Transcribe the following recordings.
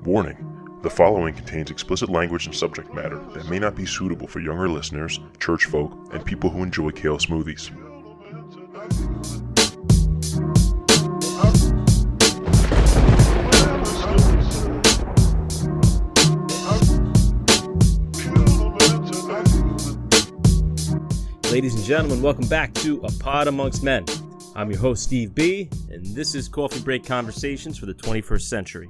Warning: the following contains explicit language and subject matter that may not be suitable for younger listeners, church folk, and people who enjoy kale smoothies. Ladies and gentlemen, welcome back to A Pod Amongst Men. I'm your host, Steve B, and this is Coffee Break Conversations for the 21st Century.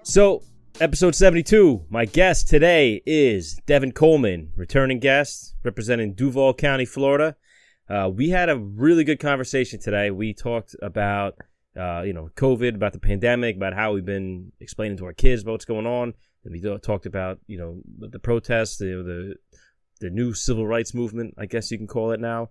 So, episode 72, my guest today is Devin Coleman, returning guest, representing Duval County, Florida. We had a really good conversation today. We talked about, COVID, about the pandemic, about how we've been explaining to our kids about what's going on. And we talked about, the protests, the new civil rights movement, I guess you can call it now.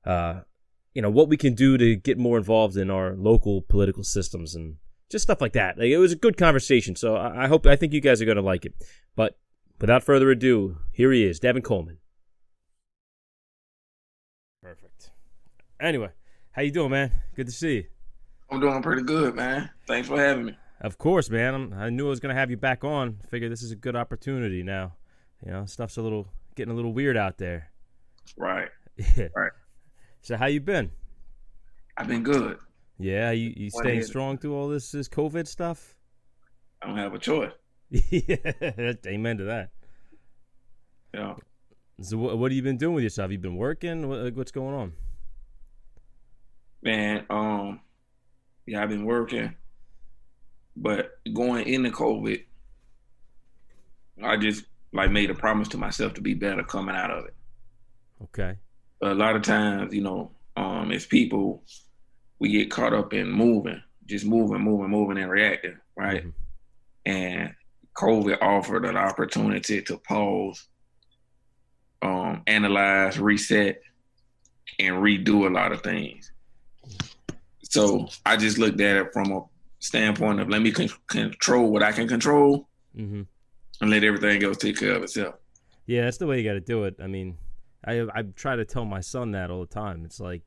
What we can do to get more involved in our local political systems and just stuff like that. It was a good conversation, so I think you guys are going to like it. But without further ado, here he is, Devin Coleman. Perfect. Anyway, how you doing, man? Good to see you. I'm doing pretty good, man. Thanks for having me. Of course, man. I knew I was going to have you back on. Figured this is a good opportunity now. Stuff's getting a little weird out there. Right. Yeah. Right. So how you been? I've been good. Yeah, you staying strong through all this COVID stuff? I don't have a choice. Yeah, amen to that. Yeah. So what have you been doing with yourself? You been working? What's going on? Man, I've been working, but going into COVID, I just made a promise to myself to be better coming out of it. Okay. A lot of times, as people, we get caught up in moving and reacting, right? Mm-hmm. And COVID offered an opportunity to pause, analyze, reset, and redo a lot of things. So I just looked at it from a standpoint of let me control what I can control, mm-hmm. and let everything else take care of itself. Yeah, that's the way you got to do it. I mean, I try to tell my son that all the time. It's like,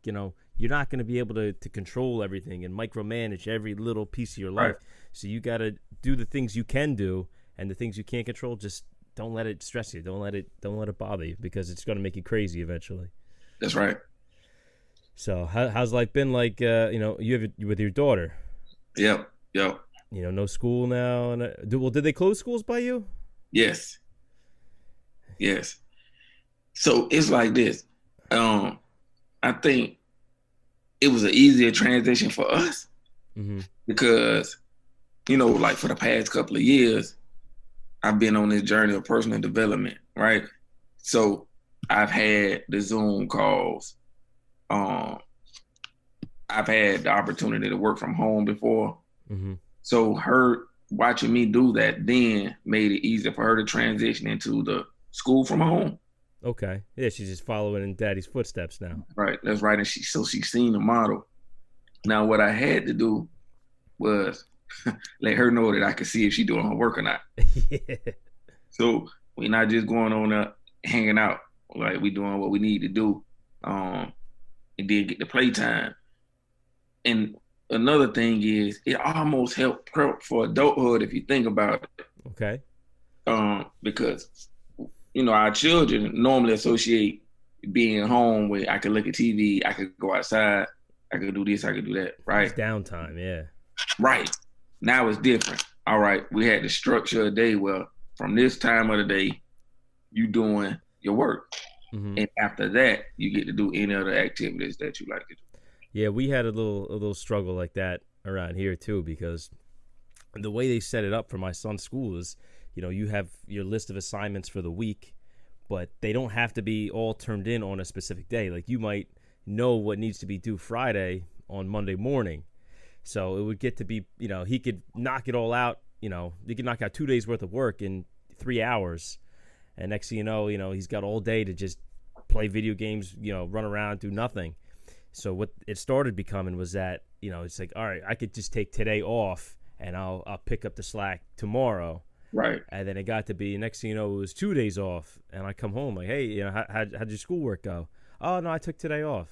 you're not going to be able to control everything and micromanage every little piece of your life. Right. So you got to do the things you can do, and the things you can't control, just don't let it stress you. Don't let it bother you, because it's going to make you crazy eventually. That's right. So how's life been like? You have with your daughter. Yep. No school now. And did they close schools by you? Yes. So it's like this. I think it was an easier transition for us, mm-hmm. because, for the past couple of years, I've been on this journey of personal development, right? So I've had the Zoom calls. I've had the opportunity to work from home before. Mm-hmm. So her watching me do that then made it easier for her to transition into the school from home. Okay. Yeah, she's just following in daddy's footsteps now. Right. That's right. And she's seen the model. Now, what I had to do was let her know that I could see if she's doing her work or not. Yeah. So we're not just going on hanging out. Like, we doing what we need to do. And then get the playtime. And another thing is, it almost helped prep for adulthood if you think about it. Okay. Because our children normally associate being home where I could look at TV, I could go outside, I could do this, I could do that, right? It's downtime, yeah. Right. Now it's different. All right, we had to structure a day where from this time of the day, you doing your work. Mm-hmm. And after that, you get to do any other activities that you like to do. Yeah, we had a little struggle like that around here too, because the way they set it up for my son's school is, you have your list of assignments for the week, but they don't have to be all turned in on a specific day. Like, you might know what needs to be due Friday on Monday morning. So it would get to be, he could knock it all out, he could knock out 2 days worth of work in 3 hours. And next thing you know, he's got all day to just play video games, run around, do nothing. So what it started becoming was that, it's like, all right, I could just take today off and I'll pick up the slack tomorrow. Right. And then it got to be, next thing you know, it was 2 days off. And I come home like, hey, how'd your schoolwork go? Oh, no, I took today off.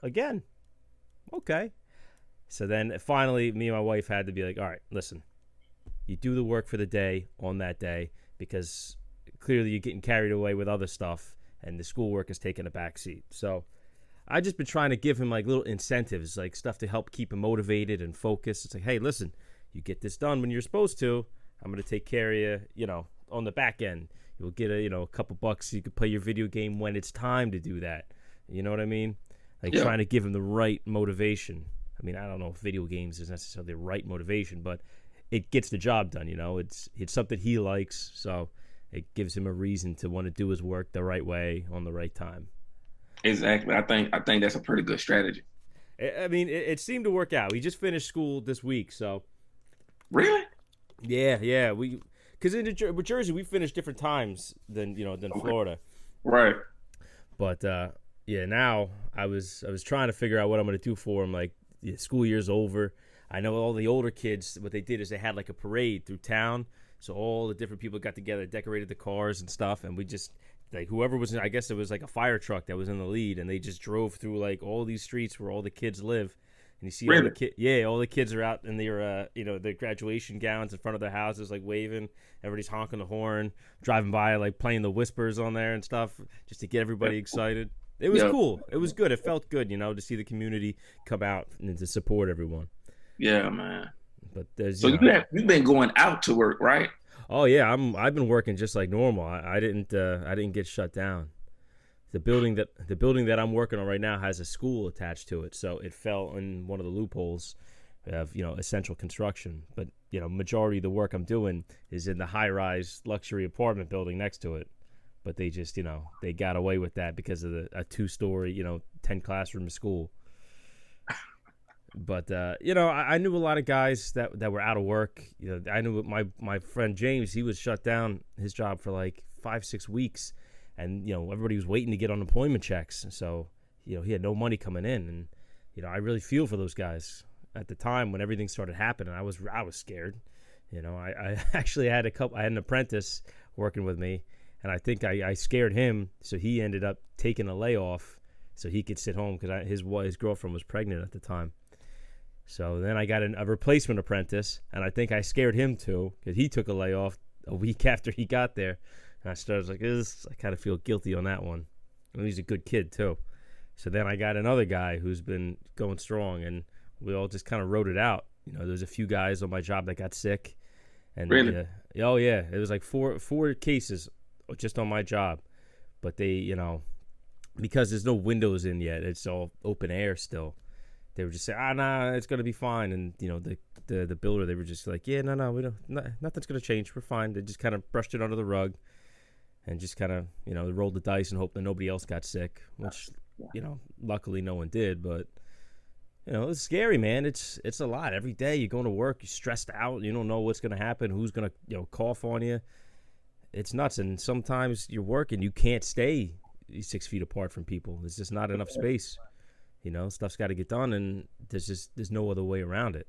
Again. Okay. So then finally, me and my wife had to be like, all right, listen, you do the work for the day on that day, because clearly you're getting carried away with other stuff and the schoolwork is taking a back seat. So I just been trying to give him like little incentives, like stuff to help keep him motivated and focused. It's like, hey, listen, you get this done when you're supposed to. I'm going to take care of you, you know, on the back end. You'll get a couple bucks so you can play your video game when it's time to do that. You know what I mean? Like trying to give him the right motivation. I mean, I don't know if video games is necessarily the right motivation, but it gets the job done, you know. It's something he likes, so it gives him a reason to want to do his work the right way on the right time. Exactly. I think that's a pretty good strategy. I mean, it seemed to work out. We just finished school this week, so. Really? Yeah. Because in New Jersey, we finished different times than Florida. Right. But now I was trying to figure out what I'm going to do for him. Like, the school year's over. I know all the older kids, what they did is they had like a parade through town. So all the different people got together, decorated the cars and stuff, and we just, like, whoever was in, I guess it was like a fire truck that was in the lead, and they just drove through like all these streets where all the kids live. And you see all the kids are out in their their graduation gowns in front of their houses, like waving. Everybody's honking the horn, driving by, like playing the whispers on there and stuff, just to get everybody excited. It was cool. It was good. It felt good, to see the community come out and to support everyone. Yeah, man. But there's you've been going out to work, right? Oh yeah, I've been working just like normal. I didn't get shut down. The building that I'm working on right now has a school attached to it, so it fell in one of the loopholes of essential construction. But majority of the work I'm doing is in the high-rise luxury apartment building next to it. But they just they got away with that because of a 2-story 10 classroom school. But I knew a lot of guys that were out of work. I knew my friend James, he was shut down his job for like 5-6 weeks. And, everybody was waiting to get unemployment checks. So, he had no money coming in. And, I really feel for those guys. At the time when everything started happening, I was scared. I actually had an apprentice working with me. And I think I scared him. So he ended up taking a layoff so he could sit home because his girlfriend was pregnant at the time. So then I got a replacement apprentice. And I think I scared him too because he took a layoff a week after he got there. And I was like, I kind of feel guilty on that one. And he's a good kid, too. So then I got another guy who's been going strong, and we all just kind of wrote it out. There's a few guys on my job that got sick. And really? Oh, yeah. It was like four cases just on my job. But they, because there's no windows in yet, it's all open air still. They were just saying, nah, it's going to be fine. And, the builder, they were just like, yeah, no, we don't, nothing's going to change. We're fine. They just kind of brushed it under the rug. And just kind of, rolled the dice and hoped that nobody else got sick, which, luckily no one did. But, it's scary, man. It's a lot. Every day you're going to work, you're stressed out. You don't know what's going to happen, who's going to, cough on you. It's nuts. And sometimes you're working, you can't stay 6 feet apart from people. There's just not enough space. Stuff's got to get done, and there's no other way around it.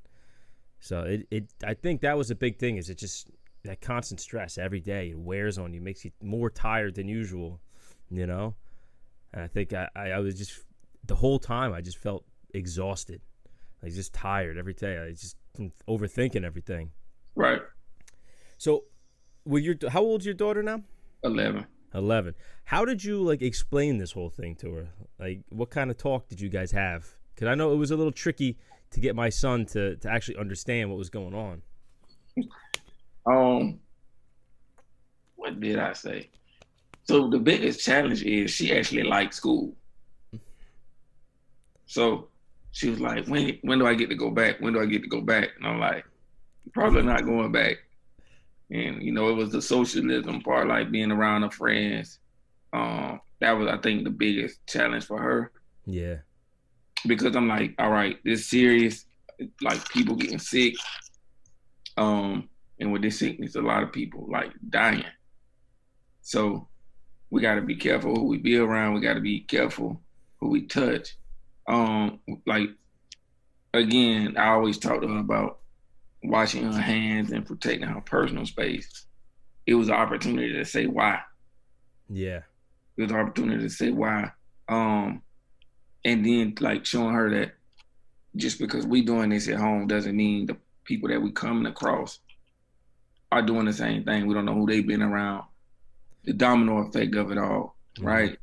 So I think that was a big thing. Is it just that constant stress every day, it wears on you, makes you more tired than usual, And I think I was just, the whole time I just felt exhausted. I just tired every day. I just overthinking everything. Right. So how old's your daughter now? 11. How did you explain this whole thing to her? What kind of talk did you guys have? Because I know it was a little tricky to get my son to actually understand what was going on. What did I say? So the biggest challenge is she actually liked school. So she was like, when do I get to go back? When do I get to go back? And I'm like, probably not going back. And, it was the socialism part, like being around her friends. That was, I think, the biggest challenge for her. Yeah. Because I'm like, all right, this is serious, like people getting sick. And with this sickness, a lot of people dying. So we got to be careful who we be around. We got to be careful who we touch. Again, I always talk to her about washing her hands and protecting her personal space. It was an opportunity to say why. Yeah. It was an opportunity to say why. And then showing her that just because we doing this at home doesn't mean the people that we coming across are doing the same thing. We don't know who they've been around. The domino effect of it all, right?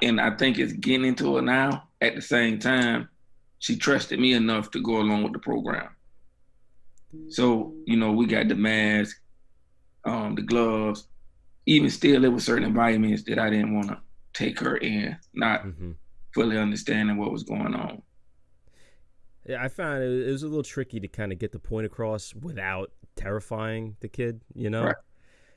And I think it's getting into it now. At the same time, she trusted me enough to go along with the program. So, we got the mask, the gloves. Even still, there were certain vitamins that I didn't want to take her in, not fully understanding what was going on. Yeah, I found it was a little tricky to kind of get the point across without terrifying the kid, Right.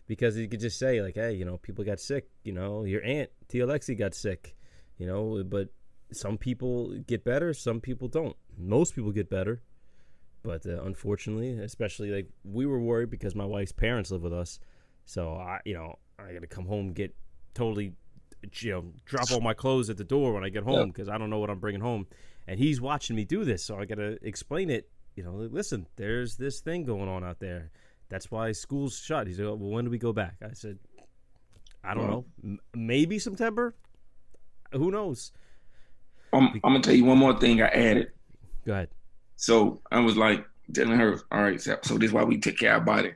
Because you could just say like, hey, people got sick, your aunt Tia Lexi got sick, but some people get better, some people don't. Most people get better, but unfortunately, especially like we were worried because my wife's parents live with us, so I got to come home, get totally, drop all my clothes at the door when I get home because I don't know what I'm bringing home, and he's watching me do this, so I got to explain it. Listen, there's this thing going on out there. That's why school's shut. He said, well, when do we go back? I said, I don't know. Maybe September. Who knows? I'm going to tell you one more thing I added. Go ahead. So I was like telling her, all right, so this is why we take care of our body.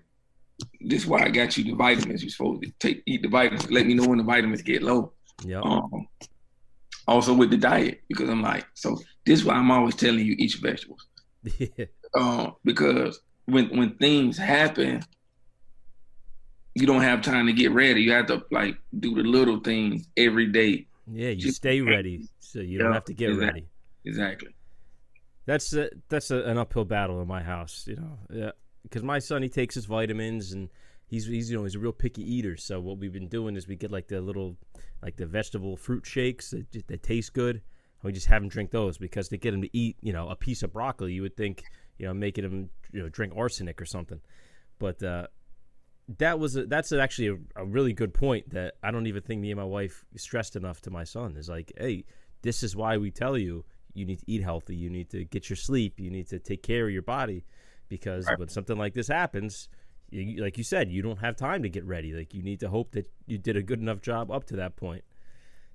This is why I got you the vitamins. You're supposed to eat the vitamins. Let me know when the vitamins get low. Yeah. Also with the diet, because I'm like, so this is why I'm always telling you eat your vegetables. Because when things happen, you don't have time to get ready. You have to like do the little things every day. Yeah, you stay ready so you don't have to get ready. Exactly. That's an uphill battle in my house, Yeah, because my son, he takes his vitamins and he's a real picky eater. So what we've been doing is we get like the vegetable fruit shakes that taste good. And we just have him drink those because to get him to eat, a piece of broccoli, you would think, making him drink arsenic or something. But that's actually a really good point that I don't even think me and my wife stressed enough to my son. Is like, hey, this is why we tell you need to eat healthy, you need to get your sleep, you need to take care of your body, because when something like this happens, like you said, you don't have time to get ready. Like you need to hope that you did a good enough job up to that point.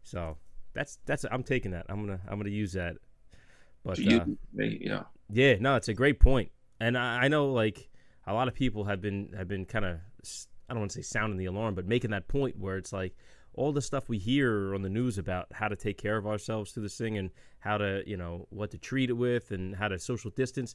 So that's I'm taking that. I'm gonna use that. But yeah, no, it's a great point. And I know like a lot of people have been kind of, I don't want to say sounding the alarm, but making that point where it's like all the stuff we hear on the news about how to take care of ourselves through this thing and how to, what to treat it with and how to social distance.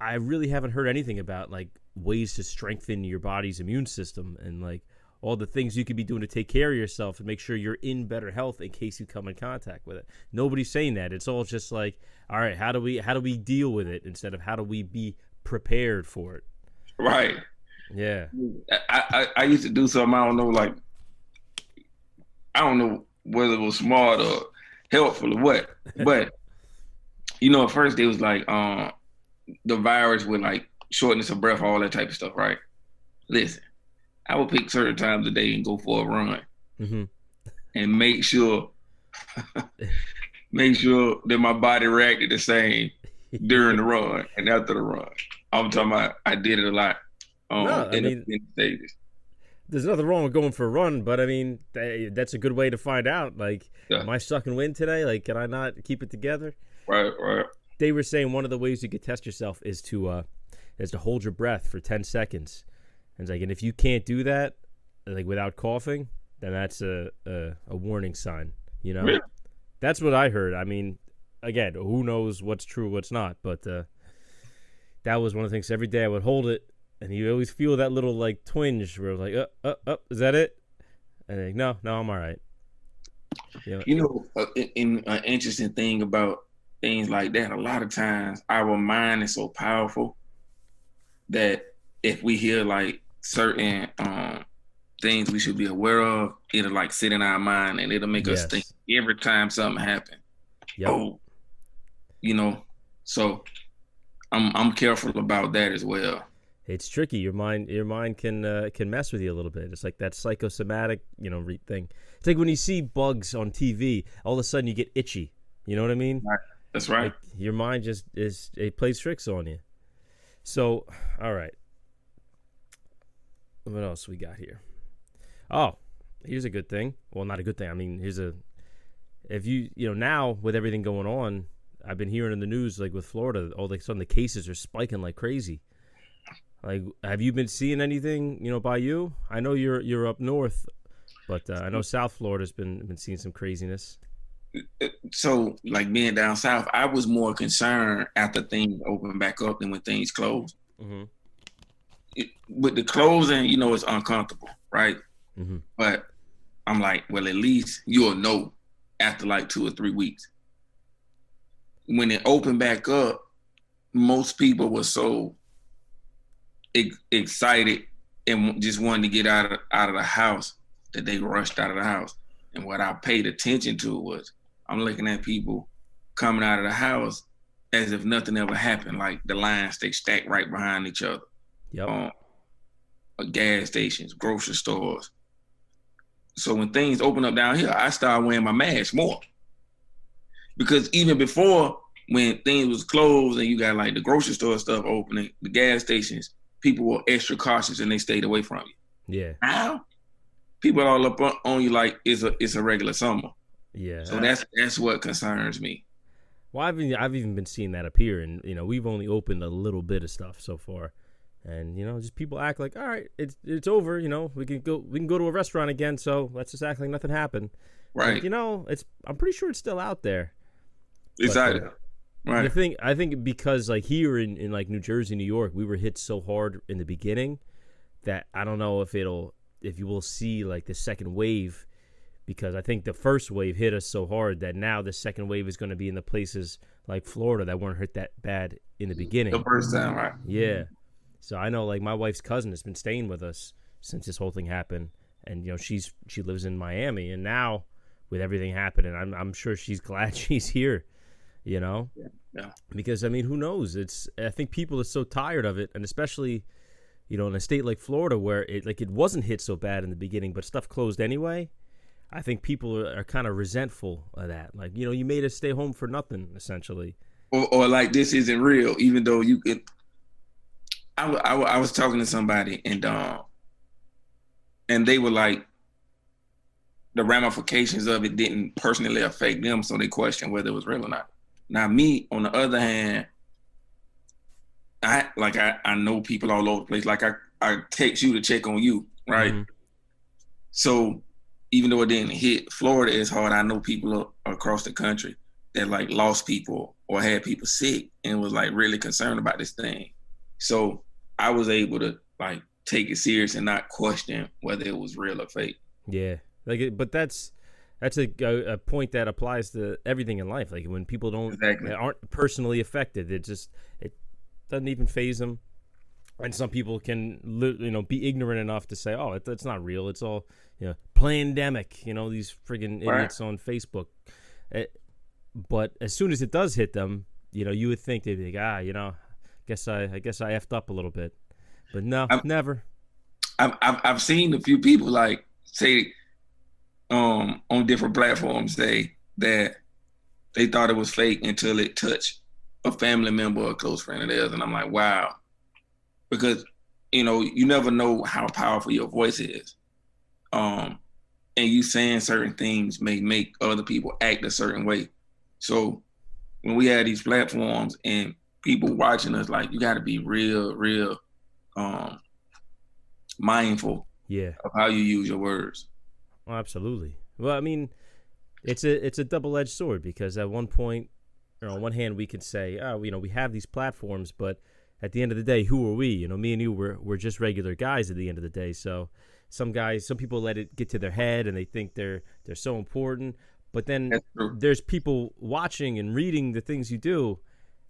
I really haven't heard anything about like ways to strengthen your body's immune system and like all the things you could be doing to take care of yourself and make sure you're in better health in case you come in contact with it. Nobody's saying that. It's all just like, all right, how do we deal with it instead of how do we be prepared for it? Right. Yeah. I used to do something, I don't know whether it was smart or helpful or what, but at first it was like the virus with like shortness of breath, all that type of stuff, right? Listen, I would pick certain times a day and go for a run, and make sure that my body reacted the same during the run and after the run. I'm talking about I did it a lot. In stages. There's nothing wrong with going for a run, but I mean that's a good way to find out. Like, am I sucking wind today? Like, can I not keep it together? Right. They were saying one of the ways you could test yourself is to hold your breath for 10 seconds. And it's like, and if you can't do that, like without coughing, then that's a warning sign. Really? That's what I heard. I mean, again, who knows what's true, what's not? But that was one of the things. Every day I would hold it, and you always feel that little like twinge where like, is that it? And like, no, I'm all right. An interesting thing about things like that, a lot of times our mind is so powerful that if we hear like certain things we should be aware of, it'll like sit in our mind and it'll make us think every time something happens. Yep. So I'm careful about that as well. It's tricky. Your mind can mess with you a little bit. It's like that psychosomatic, thing. It's like when you see bugs on TV, all of a sudden you get itchy. You know what I mean? Right. That's right. Like your mind it plays tricks on you. So, all right. What else we got here? Oh, here's a good thing. Well, not a good thing. I mean, if you now with everything going on, I've been hearing in the news, like with Florida, all of a sudden the cases are spiking like crazy. Like, have you been seeing anything, by you? I know you're up north, but I know South Florida's been seeing some craziness. So, like being down south, I was more concerned after things opened back up than when things closed. Mm-hmm. With the closing, it's uncomfortable, right? Mm-hmm. But I'm like, well, at least you'll know after like 2 or 3 weeks. When it opened back up, most people were so excited and just wanted to get out of the house that they rushed out of the house. And what I paid attention to was I'm looking at people coming out of the house as if nothing ever happened. Like the lines, they stacked right behind each other. Yep. Gas stations, grocery stores. So when things open up down here, I started wearing my mask more. Because even before, when things was closed and you got like the grocery store stuff opening, the gas stations, people were extra cautious and they stayed away from you. Yeah. Now, people all up on you like it's a regular summer. Yeah. So that's what concerns me. Well, I've even been seeing that up here, and we've only opened a little bit of stuff so far, and just people act like, all right, it's over. We can go to a restaurant again, so let's just act like nothing happened. Right. But, I'm pretty sure it's still out there. Exactly. Right. I think because like here in like New Jersey, New York, we were hit so hard in the beginning that I don't know if you will see like the second wave, because I think the first wave hit us so hard that now the second wave is going to be in the places like Florida that weren't hit that bad in the beginning. The first time, right? Yeah. So I know like my wife's cousin has been staying with us since this whole thing happened, and she lives in Miami, and now with everything happening, I'm sure she's glad she's here. Yeah. Because who knows? I think people are so tired of it, and especially in a state like Florida where it wasn't hit so bad in the beginning, but stuff closed anyway. I think people are kind of resentful of that. Like, you made us stay home for nothing, essentially. Or like this isn't real, even though you could. I was talking to somebody and they were like, the ramifications of it didn't personally affect them, so they questioned whether it was real or not. Now, me, on the other hand, I know people all over the place. Like I text you to check on you, right? Mm-hmm. So even though it didn't hit Florida as hard, I know people across the country that like lost people or had people sick and was like really concerned about this thing. So I was able to like take it serious and not question whether it was real or fake. Yeah, but that's a point that applies to everything in life. Like when people aren't personally affected, it doesn't even faze them. And some people can be ignorant enough to say, "Oh, it's not real. It's all pandemic." These friggin' idiots on Facebook. But as soon as it does hit them, you would think they'd be like, guess I effed up a little bit. But no, never. I've seen a few people like say on different platforms say that they thought it was fake until it touched a family member or a close friend of theirs, and I'm like, wow, because you never know how powerful your voice is, and you saying certain things may make other people act a certain way. So when we have these platforms and people watching us, like, you got to be real mindful of how you use your words. Oh, absolutely. Well, it's a double-edged sword, because at one point, on one hand, we could say, we have these platforms, but at the end of the day, who are we? Me and you, we're just regular guys at the end of the day. So some people let it get to their head and they think they're so important. But then there's people watching and reading the things you do,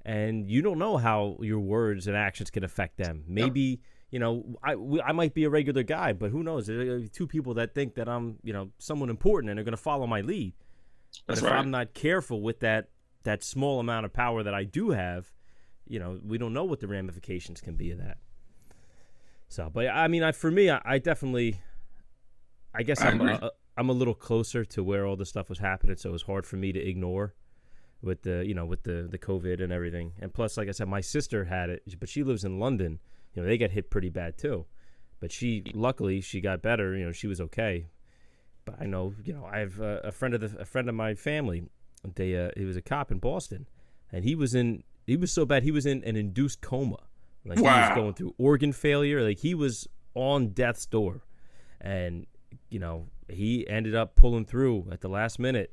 and you don't know how your words and actions can affect them. Maybe, I might be a regular guy, but who knows? There are two people that think that I'm, someone important and are going to follow my lead. But if I'm not careful with that small amount of power that I do have, we don't know what the ramifications can be of that. So, but for me, I definitely, I guess I'm a little closer to where all this stuff was happening, so it was hard for me to ignore with the COVID and everything. And plus, like I said, my sister had it, but she lives in London. They got hit pretty bad too. But luckily she got better. She was okay. But I know, I have a friend of my family. He was a cop in Boston, and he was so bad he was in an induced coma Like he was going through organ failure. Like he was on death's door, and he ended up pulling through at the last minute,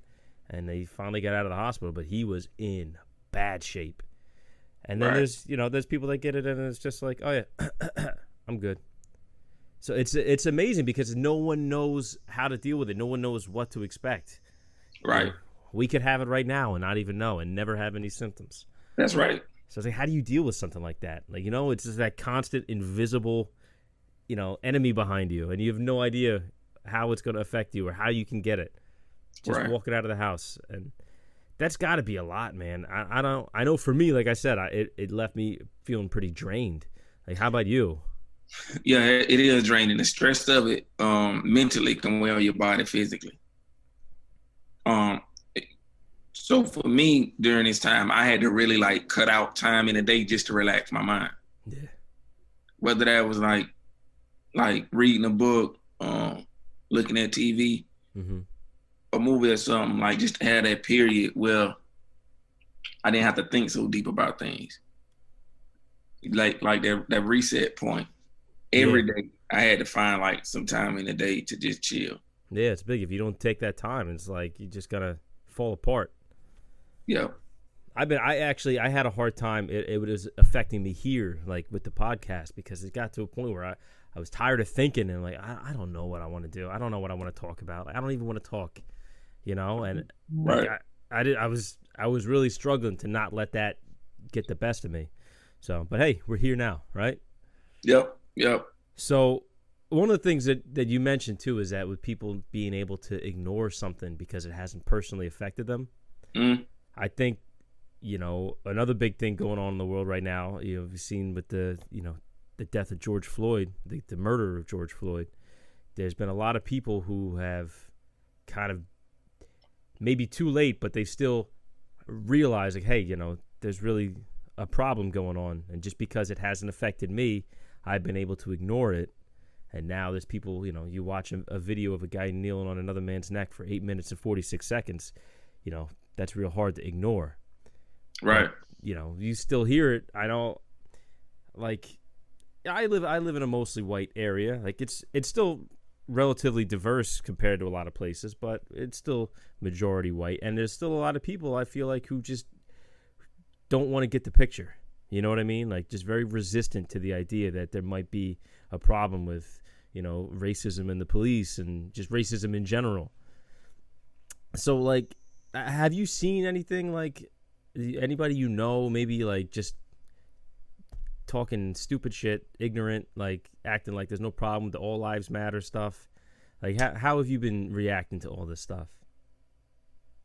and they finally got out of the hospital. But he was in bad shape. And then there's people that get it, and it's just like, oh yeah, I'm good. So it's amazing because no one knows how to deal with it. No one knows what to expect. Right. We could have it right now and not even know and never have any symptoms. That's right. So it's like, how do you deal with something like that? Like, it's just that constant invisible, enemy behind you, and you have no idea how it's going to affect you or how you can get it. Just walking out of the house, and that's got to be a lot, man. I know for me, like I said, it left me feeling pretty drained. Like, how about you? Yeah, it is draining. The stress of it, mentally can wear on your body physically. So for me, during this time, I had to really like cut out time in the day just to relax my mind. Yeah. Whether that was like reading a book, looking at TV, a movie or something, like just to have that period where I didn't have to think so deep about things. Like that reset point. Every day I had to find like some time in the day to just chill. Yeah, it's big. If you don't take that time, it's like you just gotta fall apart. Yeah. I had a hard time. It was affecting me here, like with the podcast, because it got to a point where I was tired of thinking and like I don't know what I want to do. I don't know what I want to talk about. I don't even want to talk, And like, I was really struggling to not let that get the best of me. So, but hey, we're here now, right? Yep. So one of the things that you mentioned too is that with people being able to ignore something because it hasn't personally affected them. I think, another big thing going on in the world right now, we've seen with the death of George Floyd, the murder of George Floyd, there's been a lot of people who have kind of maybe too late, but they still realize like, hey, there's really a problem going on. And just because it hasn't affected me, I've been able to ignore it. And now there's people, you watch a video of a guy kneeling on another man's neck for 8 minutes and 46 seconds, that's real hard to ignore. Right. But, you still hear it. I don't like, I live in a mostly white area. Like it's still relatively diverse compared to a lot of places, but it's still majority white. And there's still a lot of people I feel like who just don't want to get the picture. You know what I mean? Like just very resistant to the idea that there might be a problem with, racism in the police and just racism in general. So like, have you seen anything like anybody maybe like just talking stupid shit, ignorant, like acting like there's no problem with the all lives matter stuff? Like how have you been reacting to all this stuff?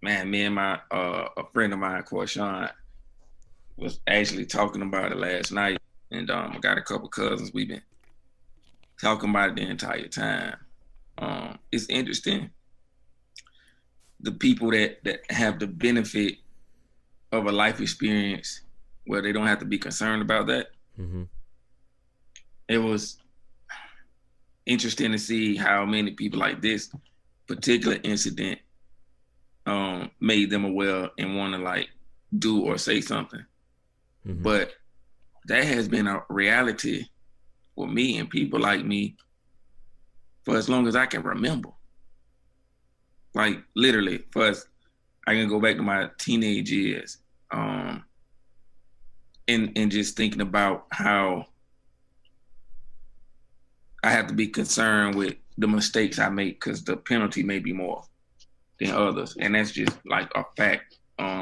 Man, me and my a friend of mine, Corshawn, was actually talking about it last night, and I got a couple cousins. We've been talking about it the entire time. It's interesting. The people that have the benefit of a life experience where they don't have to be concerned about that. It was interesting to see how many people like this particular incident made them aware and want to like do or say something. But that has been a reality for me and people like me for as long as I can remember. Like literally, first I can go back to my teenage years, and just thinking about how I have to be concerned with the mistakes I make because the penalty may be more than others, and that's just like a fact.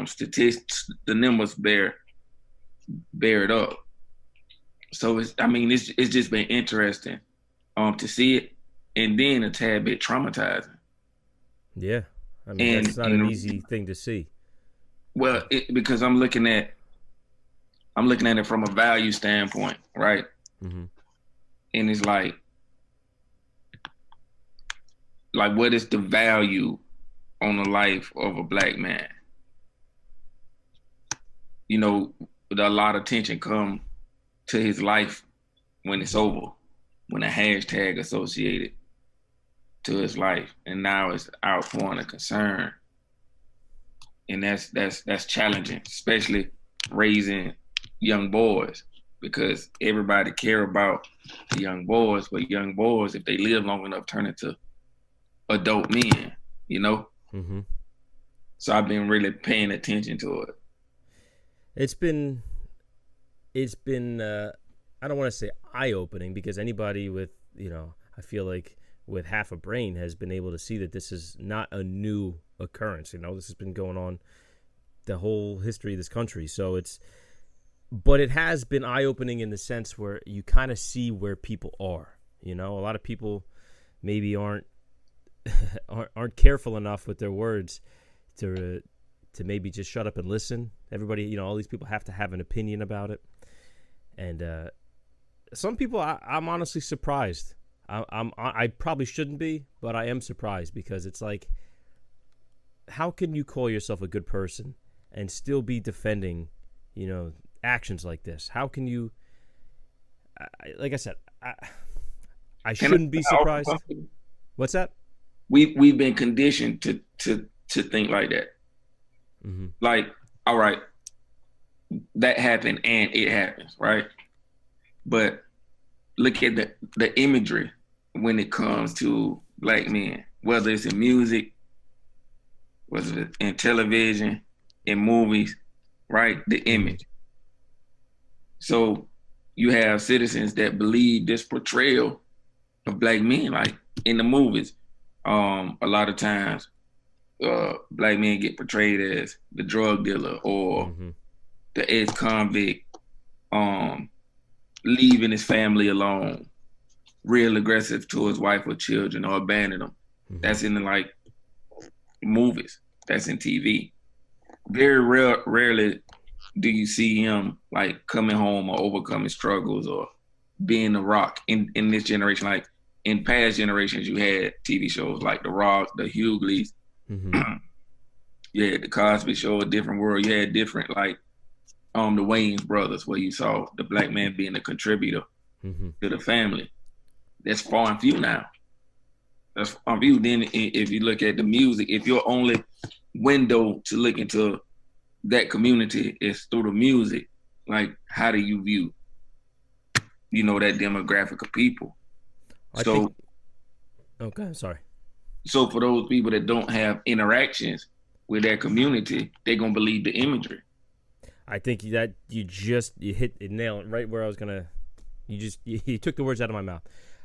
Statistics, the numbers bear it up. So it's just been interesting to see it, and then a tad bit traumatizing. Yeah, that's not an easy thing to see. Well, because I'm looking at it from a value standpoint, right? And it's like what is the value on the life of a black man? A lot of attention come to his life when it's over, when a hashtag associated to his life, and now it's our point of concern, and that's challenging, especially raising young boys. because everybody care about the young boys, but young boys, if they live long enough, turn into adult men, you know? Mm-hmm. So I've been really paying attention to it. It's been I don't want to say eye-opening, because anybody with, I feel like with half a brain has been able to see that this is not a new occurrence. This has been going on the whole history of this country. But it has been eye-opening in the sense where you kind of see where people are. A lot of people maybe aren't careful enough with their words to maybe just shut up and listen. Everybody, all these people have to have an opinion about it. And some people, I'm honestly surprised. I probably shouldn't be, but I am surprised, because it's like, how can you call yourself a good person and still be defending, actions like this? How can you? Like I said, I shouldn't be surprised. What's that? We've been conditioned to think like that. Mm-hmm. Like, all right, that happened and it happens, right? But look at the imagery when it comes to black men, whether it's in music, whether it's in television, in movies, right? The image. So you have citizens that believe this portrayal of black men, like in the movies. A lot of times, black men get portrayed as the drug dealer or the ex-convict, leaving his family alone, real aggressive to his wife or children, or abandon them. Mm-hmm. That's in the movies. That's in TV. Very rarely do you see him coming home or overcoming struggles or being the Rock in this generation. Like in past generations, you had TV shows like The Rock, The Hughleys. Mm-hmm. You had The Cosby Show, A Different World. You had different the Wayans brothers, where you saw the black man being a contributor to the family. That's far and few now. That's far and few. Then if you look at the music, if your only window to look into that community is through the music, how do you view, that demographic of people? Okay, I'm sorry. So for those people that don't have interactions with their community, they're gonna believe the imagery. I think that you hit it, nail it right where I was gonna. You took the words out of my mouth.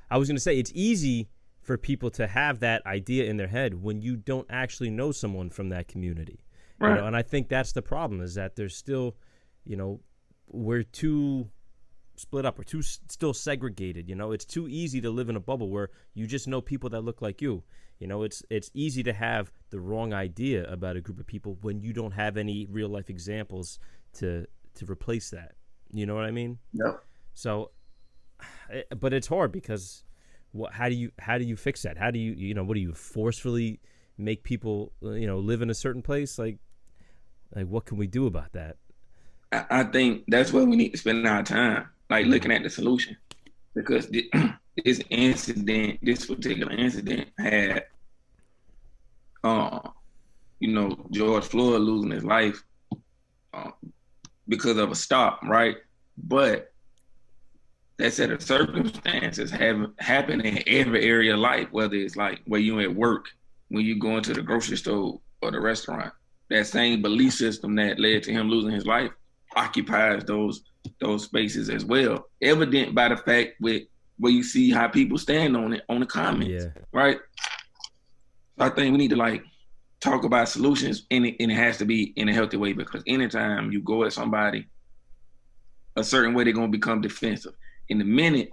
I was gonna say it's easy for people to have that idea in their head when you don't actually know someone from that community. Right. And I think that's the problem, is that there's still, we're too split up. We're too still segregated. It's too easy to live in a bubble where you just know people that look like you. It's easy to have the wrong idea about a group of people when you don't have any real life examples to replace that. You know what I mean? Yep. So, but it's hard, because how do you fix that? How do you, what do you forcefully make people, live in a certain place? Like what can we do about that? I think that's where we need to spend our time, looking at the solution, because this particular incident had, George Floyd losing his life because of a stop, right? But that set of circumstances have happened in every area of life, whether it's where you at work, when you go into the grocery store or the restaurant. That same belief system that led to him losing his life occupies those spaces as well. Evident by the fact where you see how people stand on the comments, right? I think we need to talk about solutions, and it has to be in a healthy way, because anytime you go at somebody a certain way, they're gonna become defensive. In the minute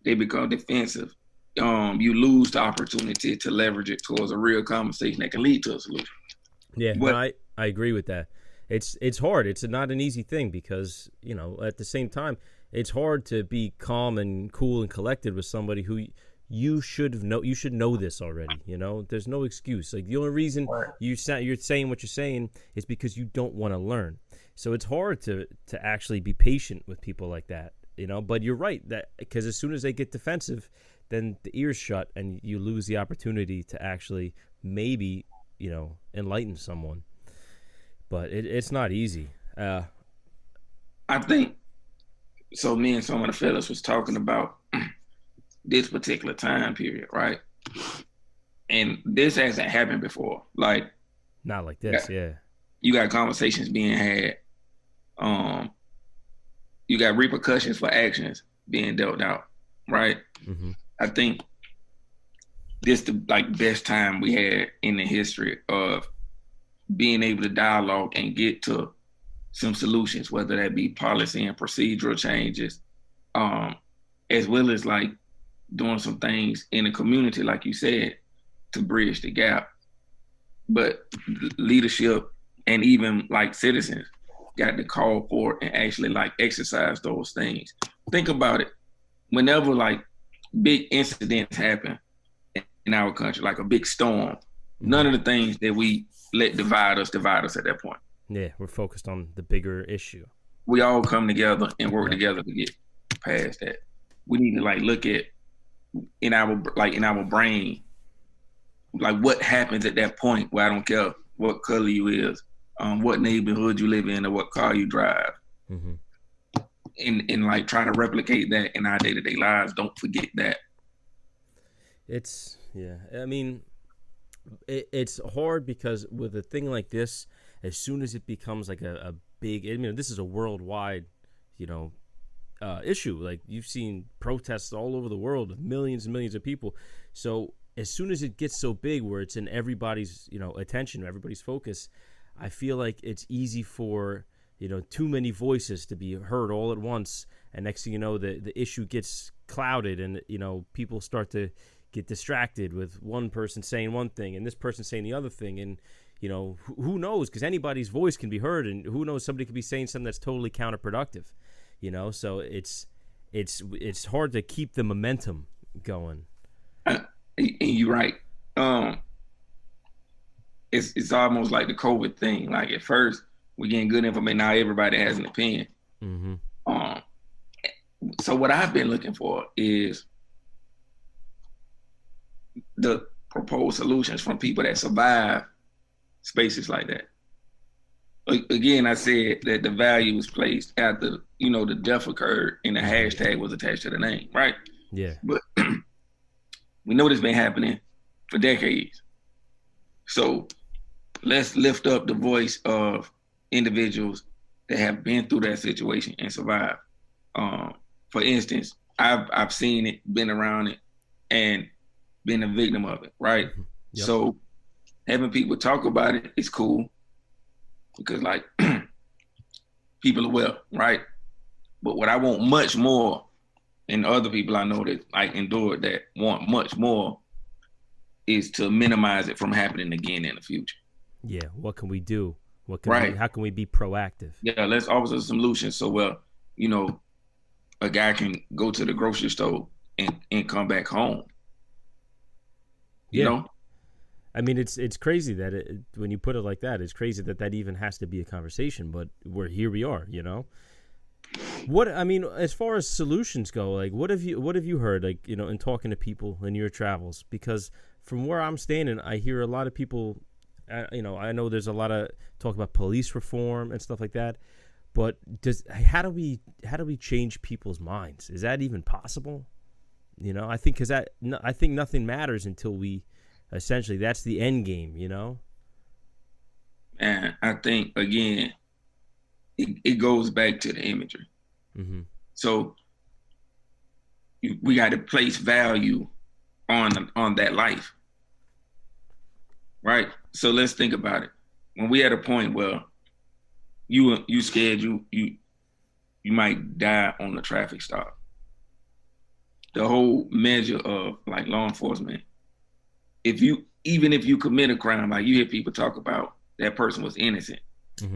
they become defensive, you lose the opportunity to leverage it towards a real conversation that can lead to a solution. Yeah, I agree with that. It's hard. It's not an easy thing, because at the same time, it's hard to be calm and cool and collected with somebody who you should know. You should know this already. There's no excuse. The only reason you're saying what you're saying is because you don't want to learn. So it's hard to actually be patient with people like that. But you're right, that because as soon as they get defensive, then the ears shut and you lose the opportunity to actually maybe enlighten someone. But it's not easy. I think So me and some of the fellas was talking about this particular time period, right? And this hasn't happened before. Like, not like this, yeah. You got conversations being had. You got repercussions for actions being dealt out, right? Mm-hmm. I think this the best time we had in the history of being able to dialogue and get to some solutions, whether that be policy and procedural changes, as well as like doing some things in the community, like you said, to bridge the gap. But leadership and even like citizens got to call for it and actually like exercise those things. Think about it. Whenever like big incidents happen in our country, like a big storm, none of the things that we let divide us at that point. Yeah, we're focused on the bigger issue. We all come together and work together to get past that. We need to like look at in our brain, like what happens at that point where I don't care what color you is, what neighborhood you live in, or what car you drive, and like try to replicate that in our day-to-day lives. Don't forget that. It's I mean, it's hard because with a thing like this, as soon as it becomes like a big, I mean, this is a worldwide, issue. Like you've seen protests all over the world, millions and millions of people. So as soon as it gets so big where it's in everybody's, attention, everybody's focus, I feel like it's easy for, too many voices to be heard all at once. And next thing you know, the issue gets clouded and, people start to get distracted with one person saying one thing and this person saying the other thing. And, who knows? Because anybody's voice can be heard, and who knows, somebody could be saying something that's totally counterproductive, So it's hard to keep the momentum going. And you're right. It's almost like the COVID thing. Like at first, we're getting good information. Now everybody has an opinion. So what I've been looking for is the proposed solutions from people that survive spaces like that. Again, I said that the value was placed after, the death occurred and the hashtag was attached to the name, right? Yeah. But we know this been happening for decades. So let's lift up the voice of individuals that have been through that situation and survived. For instance, I've seen it, been around it, and been a victim of it, right? Yep. So having people talk about it is cool because like people are well, right? But what I want much more, and other people I know that like endured that want much more, is to minimize it from happening again in the future. Yeah, what can we do? How can we be proactive? Yeah, let's offer some solutions so a guy can go to the grocery store and come back home. You know? I mean, it's crazy that when you put it like that, it's crazy that even has to be a conversation. But here we are. What I mean, as far as solutions go, like what have you heard, like in talking to people in your travels? Because from where I'm standing, I hear a lot of people. I know there's a lot of talk about police reform and stuff like that. But how do we change people's minds? Is that even possible? I think I think nothing matters until we. Essentially, that's the end game, And I think, again, it goes back to the imagery. So we got to place value on that life, right? So let's think about it. When we at a point where you scared you might die on a traffic stop, the whole measure of like law enforcement. Even if you commit a crime, like you hear people talk about that person was innocent.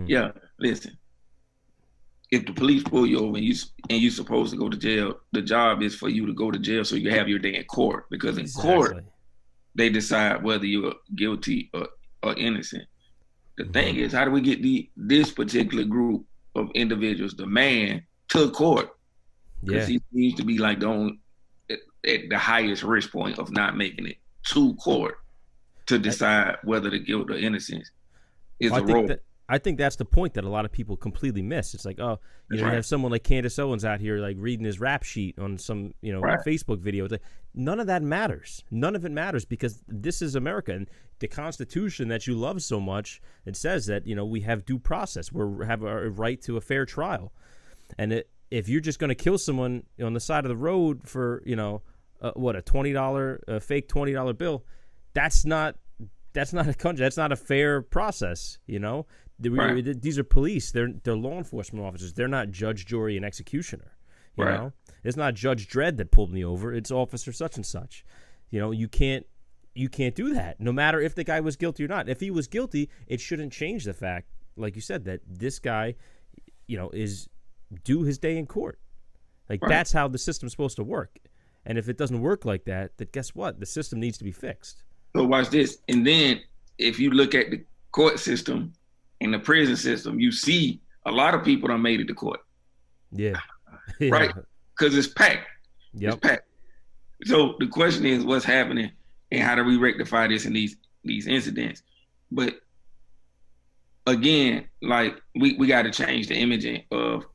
Yeah, listen. If the police pull you over and you're supposed to go to jail, the job is for you to go to jail so you have your day in court. Because in court, they decide whether you're guilty or innocent. The thing is, how do we get this particular group of individuals, the man, to court? Because he needs to be like at the highest risk point of not making it to court to decide whether the guilt or innocence is a role. I think that's the point that a lot of people completely miss. It's like, oh, you have someone like Candace Owens out here like reading his rap sheet on some, Facebook video. It's like, none of that matters. None of it matters because this is America. And the Constitution that you love so much, it says that, we have due process. We have a right to a fair trial. And if you're just going to kill someone on the side of the road for, a $20, fake $20 bill, that's not a country. That's not a fair process, These are police. They're law enforcement officers. They're not judge, jury, and executioner. You know, it's not Judge Dredd that pulled me over. It's Officer such and such. You can't do that. No matter if the guy was guilty or not. If he was guilty, it shouldn't change the fact, like you said, that this guy, is due his day in court. Like that's how the system's supposed to work. And if it doesn't work like that, then guess what? The system needs to be fixed. So watch this. And then if you look at the court system and the prison system, you see a lot of people done made it to court. Yeah. Right? Because it's packed. Yep. It's packed. So the question is, what's happening and how do we rectify this in these incidents? But again, like we got to change the imaging of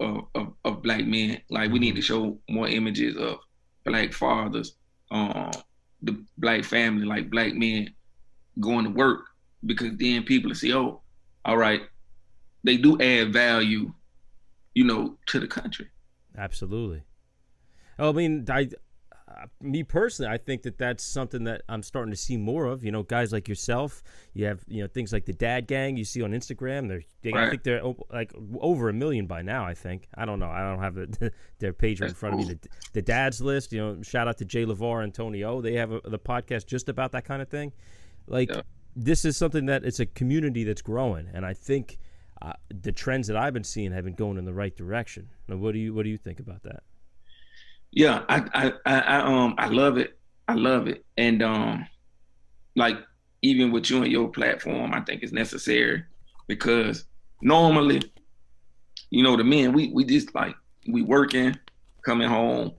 Black men. Like we need to show more images of Black fathers, the Black family, like Black men going to work, because then people will see, oh, all right, they do add value, to the country. Absolutely. I mean, me personally, I think that that's something that I'm starting to see more of. Guys like yourself. You have things like the Dad Gang you see on Instagram. I think they're like over 1 million by now. I think. I don't know. I don't have their page right in front of me. The Dads List. Shout out to Jay LeVar and Tony O. They have the podcast just about that kind of thing. Like this is something that it's a community that's growing, and I think the trends that I've been seeing have been going in the right direction. Now, what do you think about that? Yeah, I love it. I love it. And like even with you and your platform, I think it's necessary because normally, the men, we just like we working, coming home,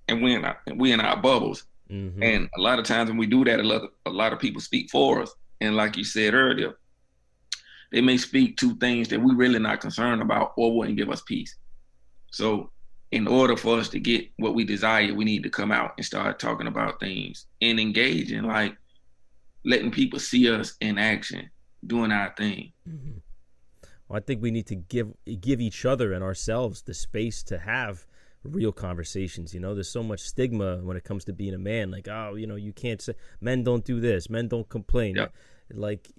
and we in our bubbles. Mm-hmm. And a lot of times when we do that, a lot of people speak for us. And like you said earlier, they may speak to things that we really not concerned about or wouldn't give us peace. So in order for us to get what we desire, we need to come out and start talking about things and engaging, like letting people see us in action, doing our thing. Mm-hmm. Well, I think we need to give each other and ourselves the space to have real conversations. There's so much stigma when it comes to being a man. Like, oh, you can't say, men don't do this, men don't complain. Yeah. Like,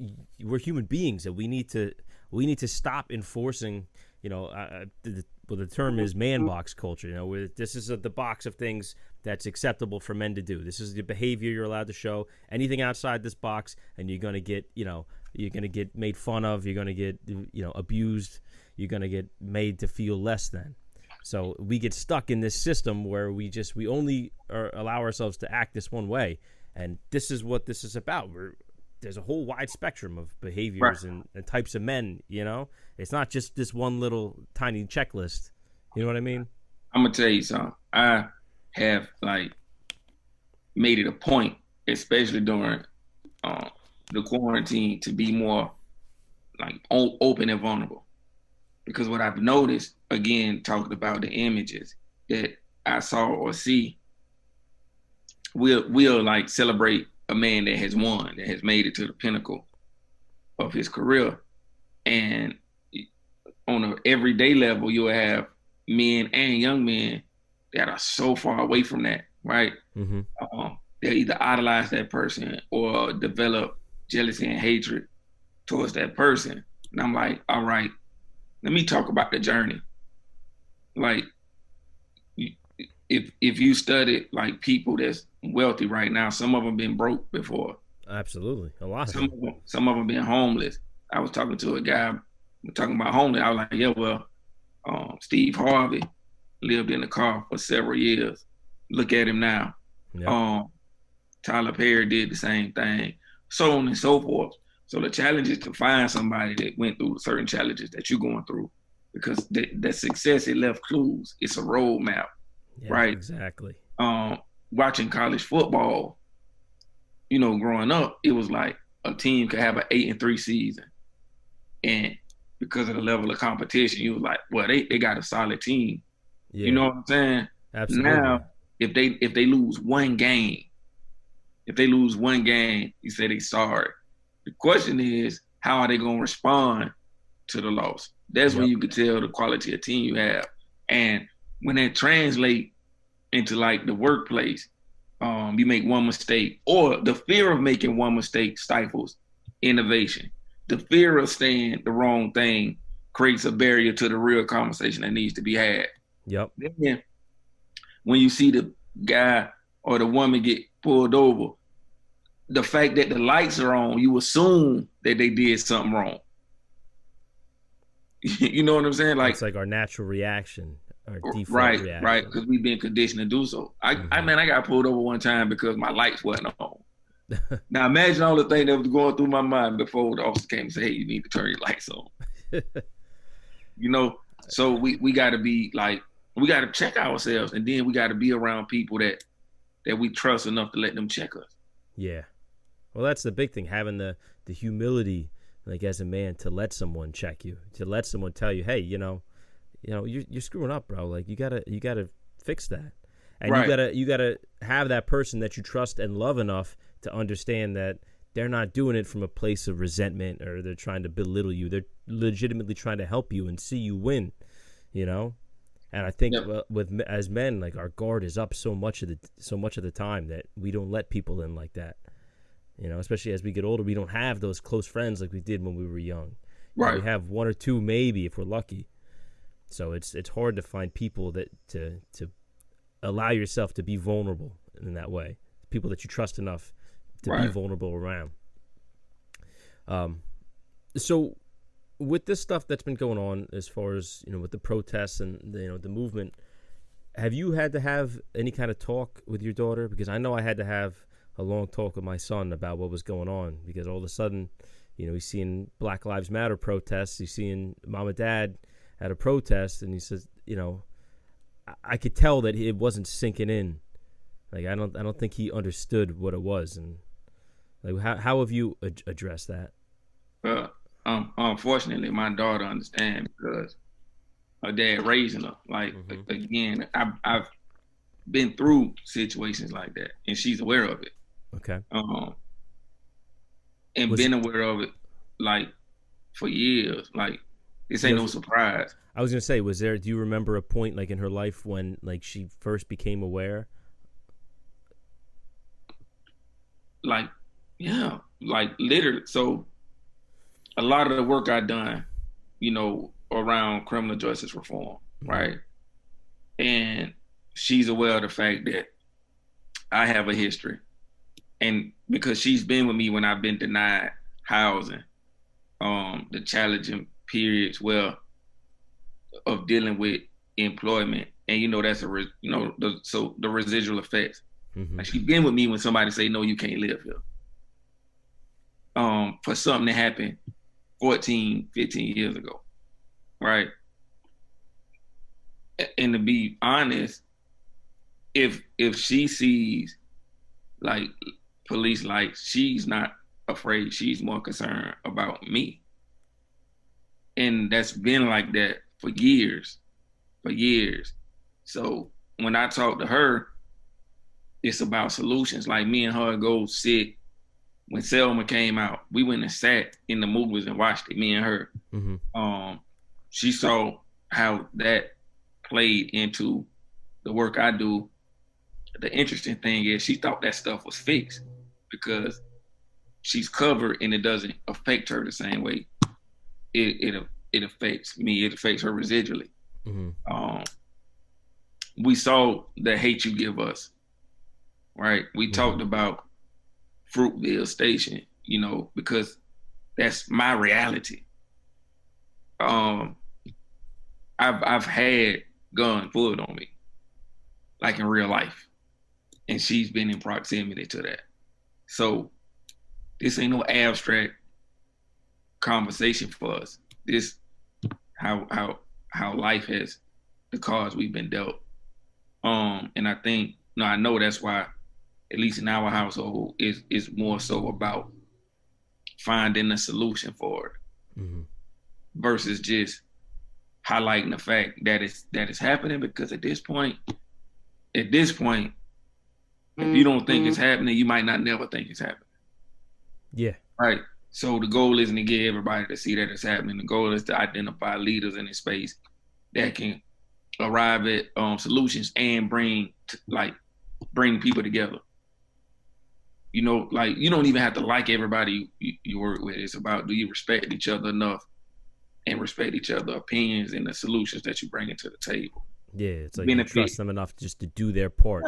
we're human beings, and we need to stop enforcing. The term is man box culture. Where this is the box of things that's acceptable for men to do. This is the behavior you're allowed to show. Anything outside this box, and you're gonna get made fun of. You're gonna get abused. You're gonna get made to feel less than. So we get stuck in this system where we only allow ourselves to act this one way, and this is what this is about. There's a whole wide spectrum of behaviors and types of men, It's not just this one little tiny checklist. You know what I mean? I'm going to tell you something. I have, made it a point, especially during the quarantine, to be more, open and vulnerable. Because what I've noticed, again, talking about the images that I saw or see, we'll celebrate a man that has won, that has made it to the pinnacle of his career. And on an everyday level, you'll have men and young men that are so far away from that, right? Mm-hmm. They'll either idolize that person or develop jealousy and hatred towards that person. And I'm like, all right, let me talk about the journey. Like, if you studied people that's wealthy right now, some of them been broke before. Absolutely, a lot. Some of them been homeless. I was talking to a guy talking about homeless. I was like, yeah, well, Steve Harvey lived in the car for several years. Look at him now. Yep. Tyler Perry did the same thing, so on and so forth. So the challenge is to find somebody that went through certain challenges that you're going through, because that success, it left clues. It's a roadmap. Yeah, right? Exactly. Watching college football, growing up, it was like a team could have an 8-3 season. And because of the level of competition. You was like, well, they got a solid team. Yeah. You know what I'm saying? Absolutely. Now, if they lose one game, you say they sorry. The question is, how are they gonna respond to the loss? That's when you can tell the quality of team you have. And when that translate into like the workplace, you make one mistake, or the fear of making one mistake stifles innovation. The fear of saying the wrong thing creates a barrier to the real conversation that needs to be had. Yep. Then when you see the guy or the woman get pulled over, the fact that the lights are on, you assume that they did something wrong. You know what I'm saying? Like, it's like our natural reaction, our default reaction. Right, because we've been conditioned to do so. I got pulled over one time because my lights wasn't on. Now imagine all the things that was going through my mind before the officer came and said, hey, you need to turn your lights on. You know, so we got to be like, we got to check ourselves, and then we got to be around people that we trust enough to let them check us. Yeah. Well, that's the big thing, having the humility, like as a man, to let someone check you, to let someone tell you, hey, you're screwing up, bro. Like you gotta fix that, and right. you gotta have that person that you trust and love enough to understand that they're not doing it from a place of resentment or they're trying to belittle you. They're legitimately trying to help you and see you win, And I think as men, like our guard is up so much of the time that we don't let people in like that. Especially as we get older, we don't have those close friends like we did when we were young. Right. We have one or two maybe if we're lucky. So it's hard to find people that to allow yourself to be vulnerable in that way. People that you trust enough to be vulnerable around. So with this stuff that's been going on, as far as with the protests and the movement, have you had to have any kind of talk with your daughter? Because I know I had to have a long talk with my son about what was going on, because all of a sudden, he's seeing Black Lives Matter protests, he's seeing mom and dad at a protest, and he says, I could tell that it wasn't sinking in. Like I don't think he understood what it was, and like how have you addressed that? Unfortunately, my daughter understands because her dad raising her. Like again, I've been through situations like that, and she's aware of it. Okay. And been aware of it like for years. Like this ain't no surprise. I was gonna say, do you remember a point like in her life when like she first became aware? Like, yeah, like literally. So a lot of the work I done, around criminal justice reform, right? And she's aware of the fact that I have a history. And because she's been with me when I've been denied housing, the challenging periods of dealing with employment, and that's the residual effects. Like she's been with me when somebody say no, you can't live here. For something that happened 14, 15 years ago, right? And to be honest, if she sees like police lights, she's not afraid. She's more concerned about me. And that's been like that for years. So when I talk to her, it's about solutions. Like me and her go sit. When Selma came out, we went and sat in the movies and watched it, me and her. She saw how that played into the work I do. The interesting thing is she thought that stuff was fixed because she's covered and it doesn't affect her the same way it affects me. It affects her residually. We saw the hate you give us, right? We talked about Fruitville Station, because that's my reality. I've had gun pulled on me, like in real life, and she's been in proximity to that. So this ain't no abstract conversation for us. This how life has the cards we've been dealt. And I know that's why, at least in our household, is more so about finding a solution for it. versus just highlighting the fact that it's happening. Because at this point, if you don't think it's happening, you might not never think it's happening. Yeah. Right. So the goal isn't to get everybody to see that it's happening. The goal is to identify leaders in this space that can arrive at solutions and bring people together. You know, like, you don't even have to like everybody you work with. It's about, do you respect each other enough and respect each other's opinions and the solutions that you bring into the table. Yeah, it's like you trust them enough just to do their part.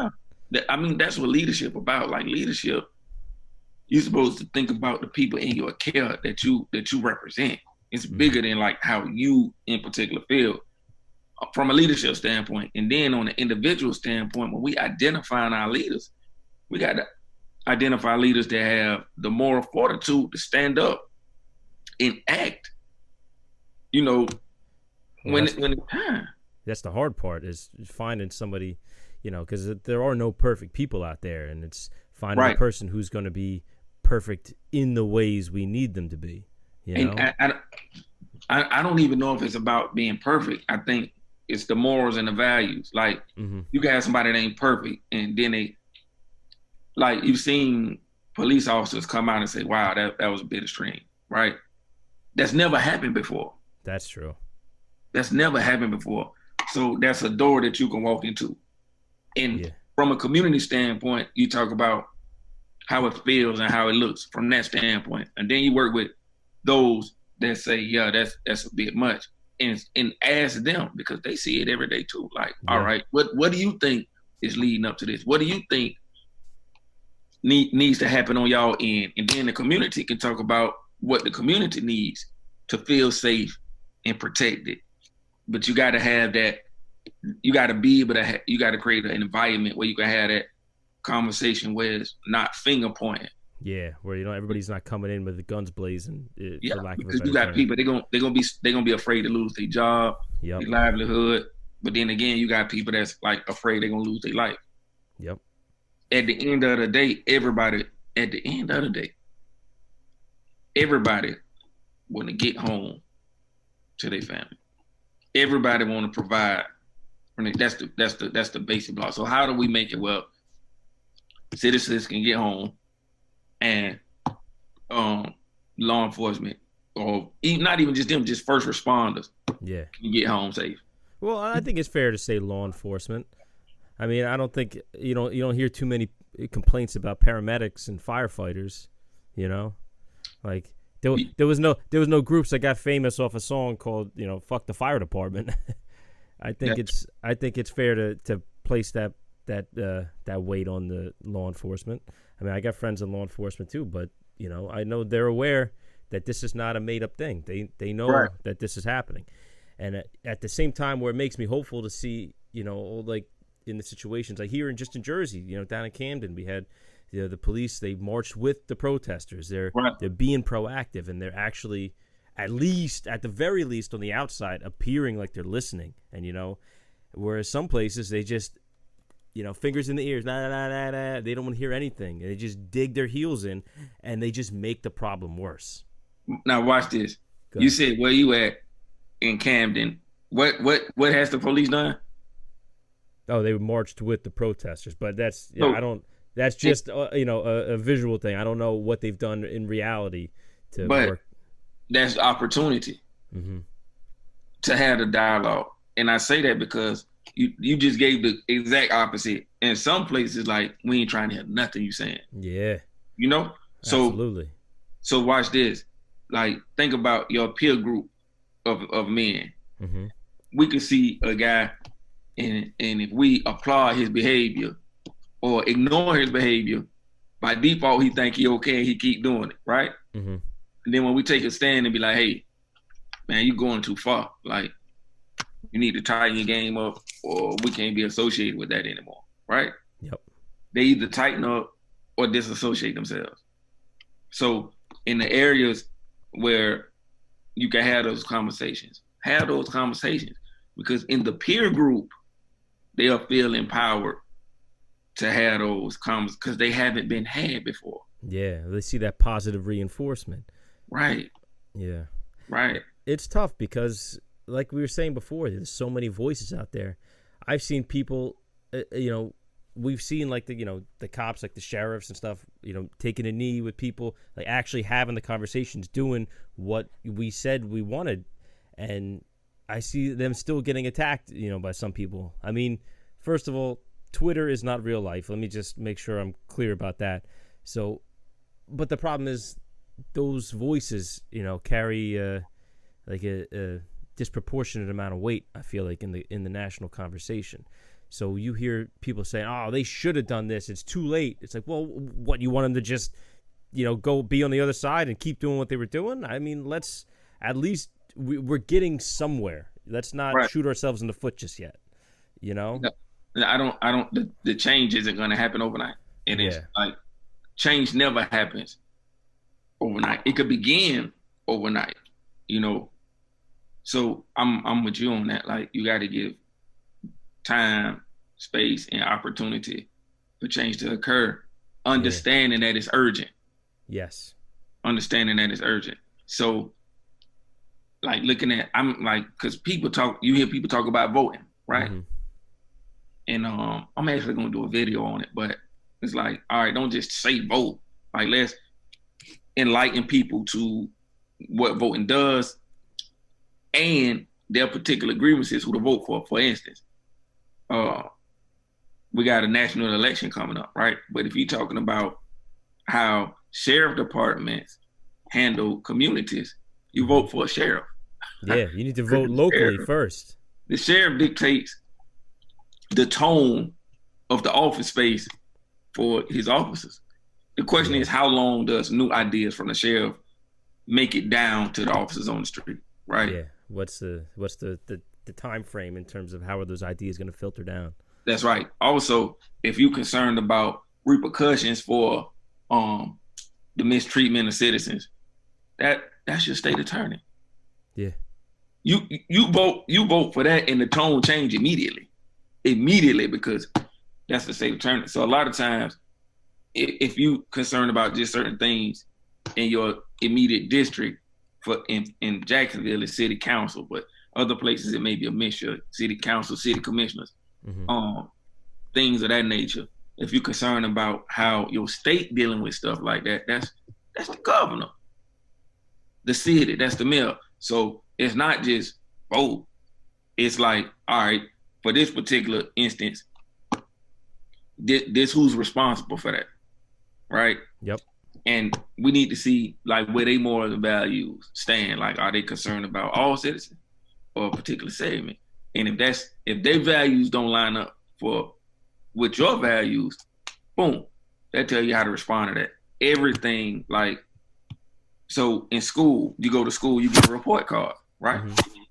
Yeah. I mean, that's what leadership about. Like, leadership, you're supposed to think about the people in your care that you represent. It's bigger than like how you in particular feel from a leadership standpoint. And then on an individual standpoint, when we identifying our leaders, we got to identify leaders that have the moral fortitude to stand up and act. You know, when it's time. That's the hard part, is finding somebody, you know, because there are no perfect people out there, and it's finding a person who's going to be perfect in the ways we need them to be. You know? And I don't even know if it's about being perfect. I think it's the morals and the values. Like, you can have somebody that ain't perfect, and then they, like, you've seen police officers come out and say, wow, that was a bit extreme, right? That's never happened before. That's true. That's never happened before. So that's a door that you can walk into. And from a community standpoint, you talk about how it feels and how it looks from that standpoint. And then you work with those that say, yeah, that's a bit much. And ask them, because they see it every day too. Like, all right, what do you think is leading up to this? What do you think needs to happen on y'all end? And then the community can talk about what the community needs to feel safe and protected. But you got to have that. You got to be able to. You got to create an environment where you can have that conversation where it's not finger pointing. Yeah, where, you know, everybody's not coming in with the guns blazing. For lack because of a you got term. people they're gonna be afraid to lose their job, their livelihood. But then again, you got people that's like afraid they're gonna lose their life. Yep. At the end of the day, everybody want to get home to their family. Everybody want to provide. That's the basic block. So how do we make it? Well, citizens can get home, and law enforcement, or not even just them, just first responders, can get home safe. Well, I think it's fair to say law enforcement. I mean, I don't think you don't hear too many complaints about paramedics and firefighters. You know, like there was no groups that got famous off a song called, you know, "Fuck the Fire Department." I think it's fair to place that weight on the law enforcement. I mean, I got friends in law enforcement too, but, you know, I know they're aware that this is not a made up thing. They know that this is happening, and at the same time, where it makes me hopeful to see, you know, like in the situations like here in Jersey, you know, down in Camden, we had, you know, the police. They marched with the protesters. They're being proactive, and they're actually, at the very least on the outside, appearing like they're listening. And, you know, whereas some places they just, you know, fingers in the ears, they don't want to hear anything. They just dig their heels in, and they just make the problem worse. Now watch this. You said where you at in Camden. What has the police done? Oh, they marched with the protesters, but that's I don't. That's just you know, a visual thing. I don't know what they've done in reality to work. That's opportunity to have the dialogue, and I say that because you just gave the exact opposite. In some places, like, we ain't trying to hear nothing you saying. Yeah, you know. So absolutely. So watch this. Like, think about your peer group of men. We can see a guy, and if we applaud his behavior or ignore his behavior, by default he think he okay and he keep doing it, right? And then when we take a stand and be like, hey, man, you going too far. Like, you need to tighten your game up, or we can't be associated with that anymore, right? Yep. They either tighten up or disassociate themselves. So in the areas where you can have those conversations, because in the peer group, they'll feel empowered to have those conversations because they haven't been had before. Yeah, they see that positive reinforcement. Right. Yeah. Right. it's tough because, like we were saying before, there's so many voices out there. I've seen people, we've seen like the cops, like the sheriffs and stuff, taking a knee with people, like actually having the conversations, doing what we said we wanted. And I see them still getting attacked, by some people. I mean, first of all, Twitter is not real life. Let me just make sure I'm clear about that. So, but the problem is those voices, carry like a disproportionate amount of weight, I feel like, in the national conversation. So you hear people saying, "Oh, they should have done this. It's too late." It's like, well, what, you want them to just, go be on the other side and keep doing what they were doing? I mean, let's at least we're getting somewhere. Let's not shoot ourselves in the foot just yet. No, I don't. The change isn't going to happen overnight, and it's like change never happens overnight. It could begin overnight, So I'm with you on that. Like, you got to give time, space, and opportunity for change to occur, understanding that it's urgent. Yes. Understanding that it's urgent. So, like, looking at, I'm like, because you hear people talk about voting, right? Mm-hmm. And I'm actually going to do a video on it, but it's like, all right, don't just say vote. Like, let's enlighten people to what voting does and their particular grievances, who to vote for. For instance, we got a national election coming up, right? But if you're talking about how sheriff departments handle communities, you vote for a sheriff. Yeah, you need to vote locally first. The sheriff dictates the tone of the office space for his officers. The question is, how long does new ideas from the sheriff make it down to the officers on the street, right? Yeah. What's the time frame in terms of how are those ideas going to filter down? That's right. Also, if you're concerned about repercussions for the mistreatment of citizens, that's your state attorney. Yeah. You vote for that, and the tone change immediately, because that's the state attorney. So a lot of times, if you concerned about just certain things in your immediate district, in Jacksonville, it's city council, but other places it may be a mixture, city council, city commissioners, things of that nature. If you're concerned about how your state dealing with stuff like that, that's the governor. The city, that's the mayor. So it's not just vote. It's like, all right, for this particular instance, this who's responsible for that, right? Yep. And we need to see like where they morals and values stand. Like, are they concerned about all citizens or a particular segment? And if their values don't line up with your values, boom, that tell you how to respond to that. Everything, like, so in school, you go to school, you get a report card, right? Mm-hmm.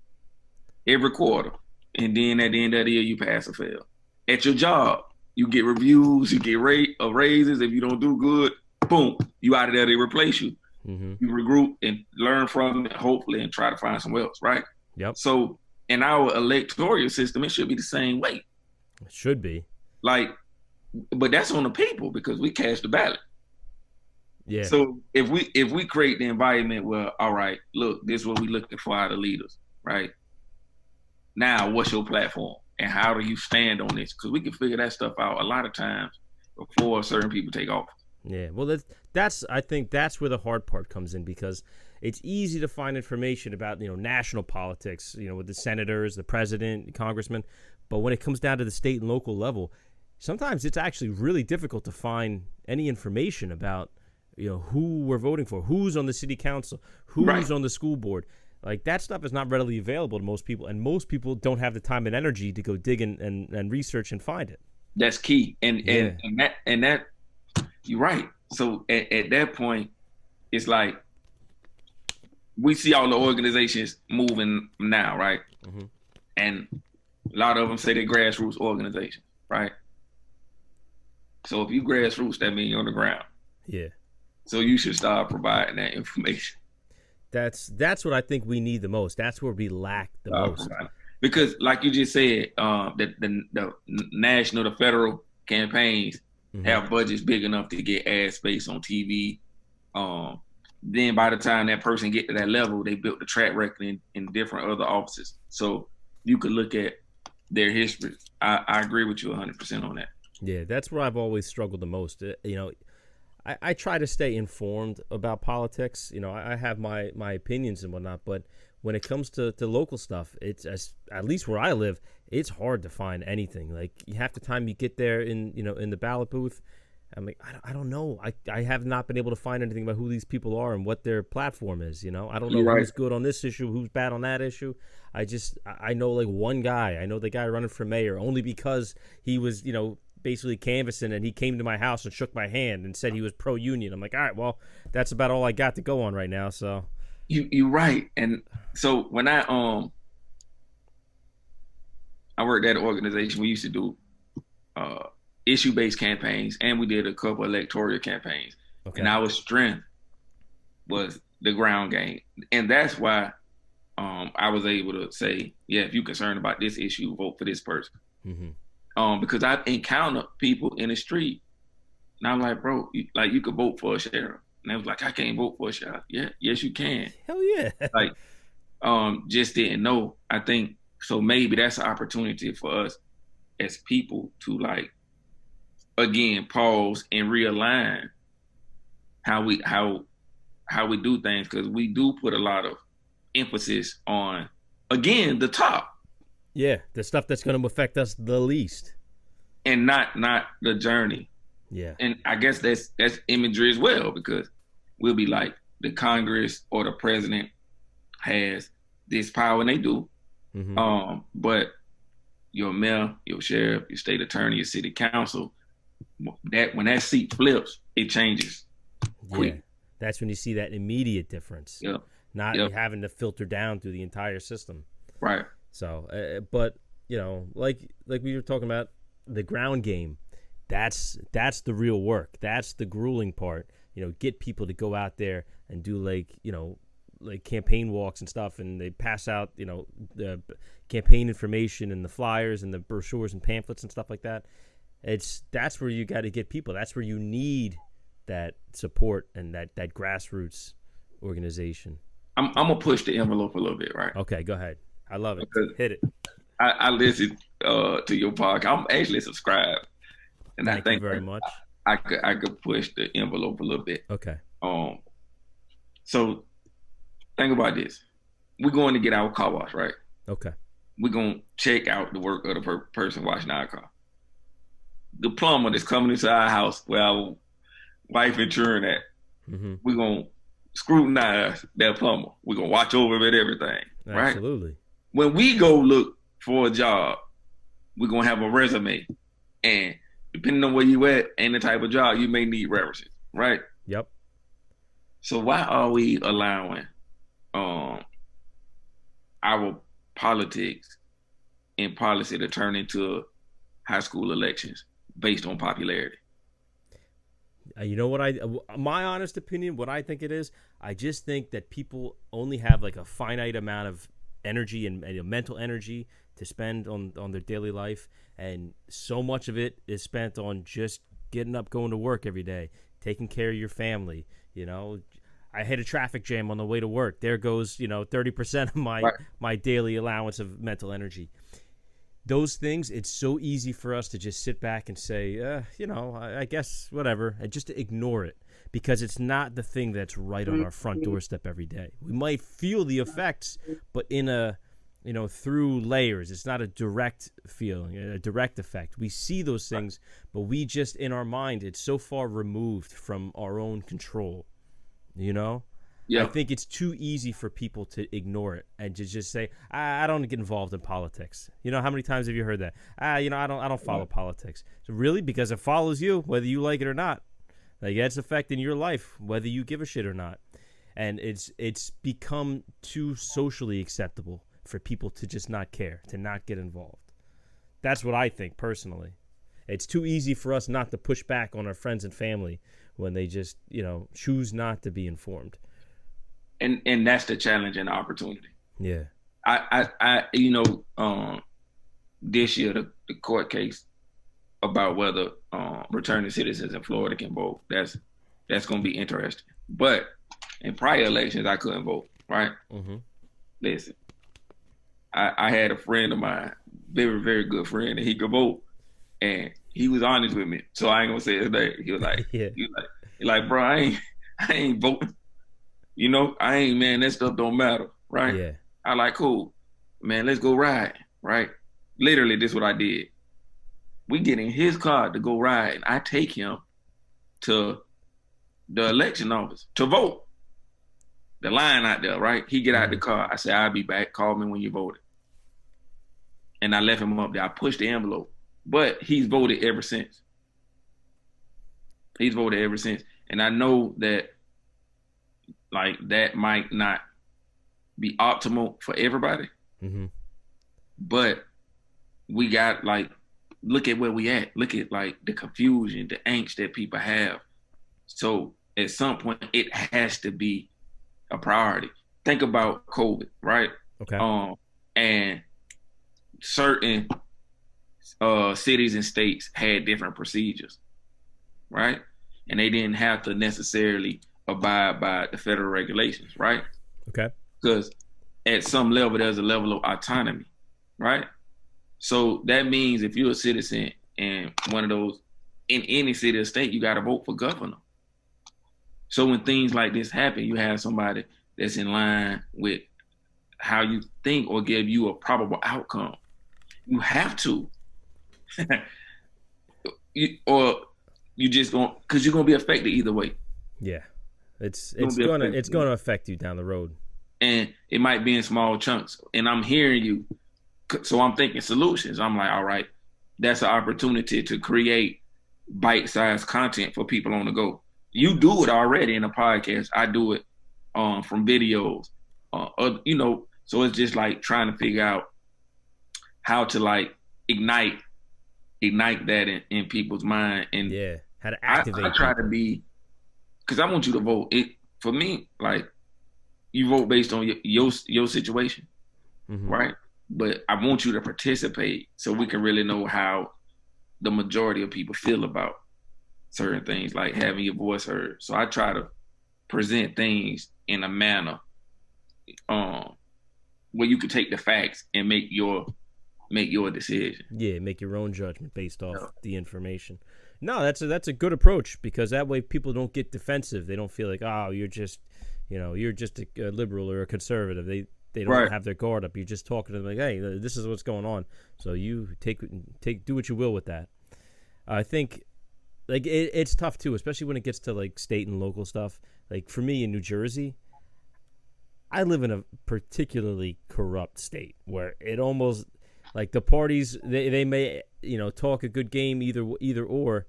Every quarter. And then at the end of the year, you pass or fail. At your job, you get reviews, you get raises. If you don't do good, boom, you out of there, they replace you. Mm-hmm. You regroup and learn from it, hopefully, and try to find somewhere else, right? Yep. So in our electoral system, it should be the same way. It should be. Like, but that's on the people, because we cast the ballot. Yeah. So if we create the environment where, all right, look, this is what we're looking for out of leaders, right? Now, what's your platform? And how do you stand on this? Because we can figure that stuff out a lot of times before certain people take office. Yeah, well, I think that's where the hard part comes in, because it's easy to find information about, national politics, with the senators, the president, the congressman. But when it comes down to the state and local level, sometimes it's actually really difficult to find any information about, who we're voting for, who's on the city council, who's on the school board. Like, that stuff is not readily available to most people, and most people don't have the time and energy to go dig and research and find it. That's key. And that you're right. So at that point, it's like we see all the organizations moving now, right? Mm-hmm. And a lot of them say they're grassroots organizations, right? So if you grassroots, that means you're on the ground. Yeah. So you should start providing that information. That's what I think we need the most. That's where we lack the most. Because, like you just said, the national, the federal campaigns have budgets big enough to get ad space on TV. then by the time that person get to that level, they built the track record in different other offices. So you could look at their history. I agree with you 100% on that. Yeah, that's where I've always struggled the most. I try to stay informed about politics. I have my opinions and whatnot, but when it comes to local stuff, it's at least where I live, it's hard to find anything. Like half the time you get there in the ballot booth, I'm like, I don't know. I have not been able to find anything about who these people are and what their platform is. I don't know who's good on this issue, who's bad on that issue. I know like one guy. I know the guy running for mayor only because he was, basically canvassing and he came to my house and shook my hand and said he was pro-union. I'm like, all right, well, that's about all I got to go on right now. So you're right. And so when I worked at an organization, we used to do issue-based campaigns, and we did a couple electoral campaigns. Okay. And our strength was the ground game. And that's why I was able to say, yeah, if you're concerned about this issue, vote for this person. Mm-hmm. Because I've encountered people in the street, and I'm like, bro, you could vote for a sheriff. And they was like, I can't vote for a sheriff. Yeah, yes, you can. Hell yeah. Like, just didn't know. I think, so maybe that's an opportunity for us as people to again, pause and realign how we do things, because we do put a lot of emphasis on, again, the top. Yeah, the stuff that's going to affect us the least, and not the journey. Yeah, and I guess that's imagery as well, because we'll be like, the Congress or the president has this power, and they do. Mm-hmm. But your mayor, your sheriff, your state attorney, your city council, that when that seat flips, it changes quick. Yeah, that's when you see that immediate difference. Yep. Not having to filter down through the entire system. Right. So, but like we were talking about, the ground game, that's the real work. That's the grueling part. Get people to go out there and do like campaign walks and stuff, and they pass out the campaign information and the flyers and the brochures and pamphlets and stuff like that. That's where you got to get people. That's where you need that support and that grassroots organization. I'm gonna push the envelope a little bit, right? Okay, go ahead. I love it. Hit it. I listened to your podcast. I'm actually subscribed, and Thank I think you very much. I could push the envelope a little bit. Okay. So think about this. We're going to get our car washed, right? Okay. We're gonna check out the work of the person washing our car. The plumber that's coming into our house where our wife insuring at, mm-hmm. We're gonna scrutinize that plumber. We're gonna watch over him and everything. Right? Absolutely. When we go look for a job, we're gonna have a resume, and depending on where you at and the type of job, you may need references, right? Yep. So why are we allowing our politics and policy to turn into high school elections based on popularity? My honest opinion, what I think it is, I just think that people only have like a finite amount of energy and mental energy to spend on their daily life, and so much of it is spent on just getting up, going to work every day, taking care of your family. I hit a traffic jam on the way to work. There goes 30% of my daily allowance of mental energy. Those things, it's so easy for us to just sit back and say, I guess whatever, and just to ignore it, because it's not the thing that's right on our front doorstep every day. We might feel the effects, but in through layers. It's not a direct feeling, a direct effect. We see those things, but we just, in our mind, it's so far removed from our own control, Yeah. I think it's too easy for people to ignore it and to just say, I don't get involved in politics. How many times have you heard that? I don't follow politics. So really, because it follows you, whether you like it or not. Like, it's affecting your life, whether you give a shit or not. And it's become too socially acceptable for people to just not care, to not get involved. That's what I think personally. It's too easy for us not to push back on our friends and family when they just, choose not to be informed. And that's the challenge and the opportunity. Yeah. This year, the court case about whether returning citizens in Florida can vote, that's going to be interesting. But in prior elections, I couldn't vote, right? Mm-hmm. Listen, I had a friend of mine, very, very good friend, and he could vote. And he was honest with me. So I ain't gonna say his name. He was like, Yeah. he like, bro, I ain't voting. You know, I ain't, man, that stuff don't matter, right? Yeah. I like, cool. Man, let's go ride, right? Literally, this is what I did. We get in his car to go ride, and I take him to the election office to vote. The line out there, right? He get out the car. I say, I'll be back. Call me when you voted. And I left him up there. I pushed the envelope. But he's voted ever since. He's voted ever since. And I know that, like, that might not be optimal for everybody. Mm-hmm. But we got, like, look at where we at. Look at, like, the confusion, the angst that people have. So at some point, it has to be a priority. Think about COVID, right? Okay. And certain cities and states had different procedures, right? And they didn't have to necessarily abide by the federal regulations, right? Okay. Because at some level, there's a level of autonomy, right? So that means if you're a citizen in one of those, in any city or state, you got to vote for governor. So when things like this happen, you have somebody that's in line with how you think or give you a probable outcome. You have to. You just don't, because you're gonna be affected either way. Yeah, it's gonna affect you down the road, and it might be in small chunks. And I'm hearing you, so I'm thinking solutions. I'm like, all right, that's an opportunity to create bite-sized content for people on the go. You do it already in a podcast. I do it from videos, you know. So it's just like trying to figure out how to like ignite that in people's mind. And yeah, how to activate. I try to be, because I want you to vote. It for me, like you vote based on your situation, mm-hmm. right? But I want you to participate so we can really know how the majority of people feel about certain things, like having your voice heard. So I try to present things in a manner where you could take the facts and make your decision. Yeah, make your own judgment based off the information. No, that's a good approach, because that way people don't get defensive. They don't feel like, oh, you're just a liberal or a conservative. They don't have their guard up. You're just talking to them like, hey, this is what's going on. So you do what you will with that. I think like it's tough too, especially when it gets to like state and local stuff. Like for me in New Jersey, I live in a particularly corrupt state where it almost like the parties they may talk a good game either or,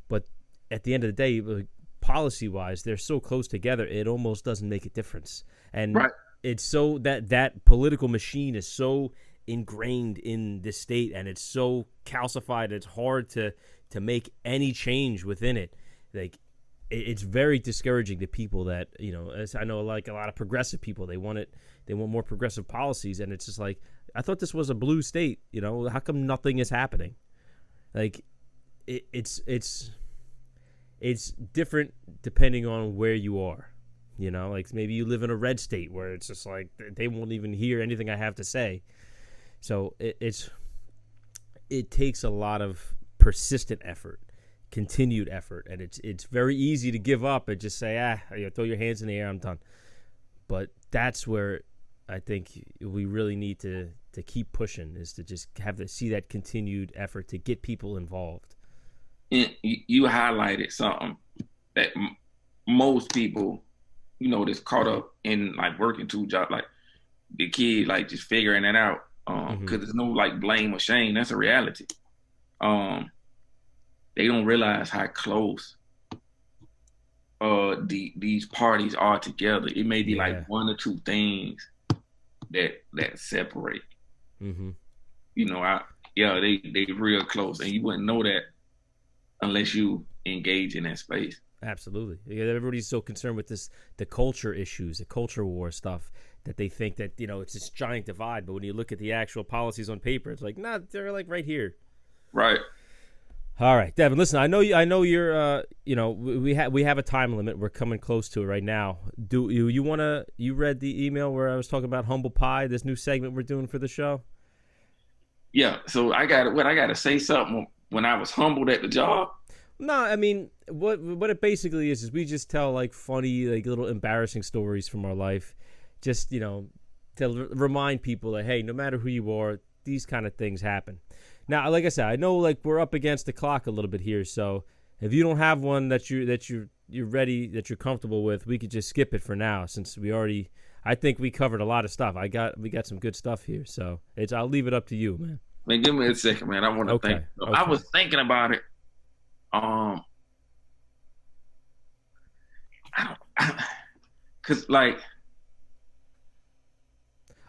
but at the end of the day, like, policy wise, they're so close together it almost doesn't make a difference. And it's so that political machine is so ingrained in the state, and it's so calcified. It's hard to make any change within it. Like it's very discouraging to people that as I know, like a lot of progressive people, they want more progressive policies, and it's just like, I thought this was a blue state. How come nothing is happening? Like it's different depending on where you are. Like maybe you live in a red state where it's just like they won't even hear anything I have to say. So it takes a lot of persistent effort, continued effort, and it's very easy to give up and just say, throw your hands in the air, I'm done. But that's where I think we really need to keep pushing, is to just see that continued effort to get people involved. And you highlighted something that most people, that's caught up in like working two jobs, like the kid, like just figuring it out. Because there's no like blame or shame. That's a reality. They don't realize how close these parties are together. It may be like one or two things that separate. Mm-hmm. They real close, and you wouldn't know that unless you engage in that space. Absolutely. Everybody's so concerned with the culture issues, the culture war stuff, that they think that, it's this giant divide. But when you look at the actual policies on paper, it's like, nah, they're like right here. Right. All right, Devin. Listen, I know you're. We have a time limit. We're coming close to it right now. Do you wanna? You read the email where I was talking about humble pie, this new segment we're doing for the show. Yeah. So I gotta say something when I was humbled at the job. No, I mean what it basically is we just tell like funny, like little embarrassing stories from our life, just to remind people that hey, no matter who you are, these kind of things happen. Now, like I said, I know like we're up against the clock a little bit here, so if you don't have one that you're ready, that you're comfortable with, we could just skip it for now since I think we covered a lot of stuff. We got some good stuff here, so I'll leave it up to you, man. Man, give me a second, man. I want to think. Okay. I was thinking about it. Cause like,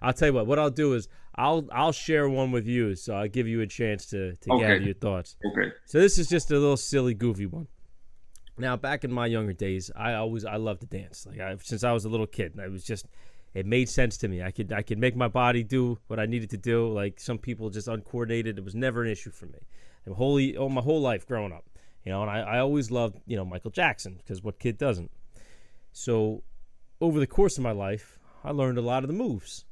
I'll tell you what I'll do is I'll share one with you, so I'll give you a chance to gather your thoughts. Okay. So this is just a little silly, goofy one. Now, back in my younger days, I loved to dance. Like since I was a little kid, it made sense to me. I could make my body do what I needed to do. Like some people just uncoordinated. It was never an issue for me. And my whole life growing up, and I always loved Michael Jackson, because what kid doesn't? So over the course of my life, I learned a lot of the moves.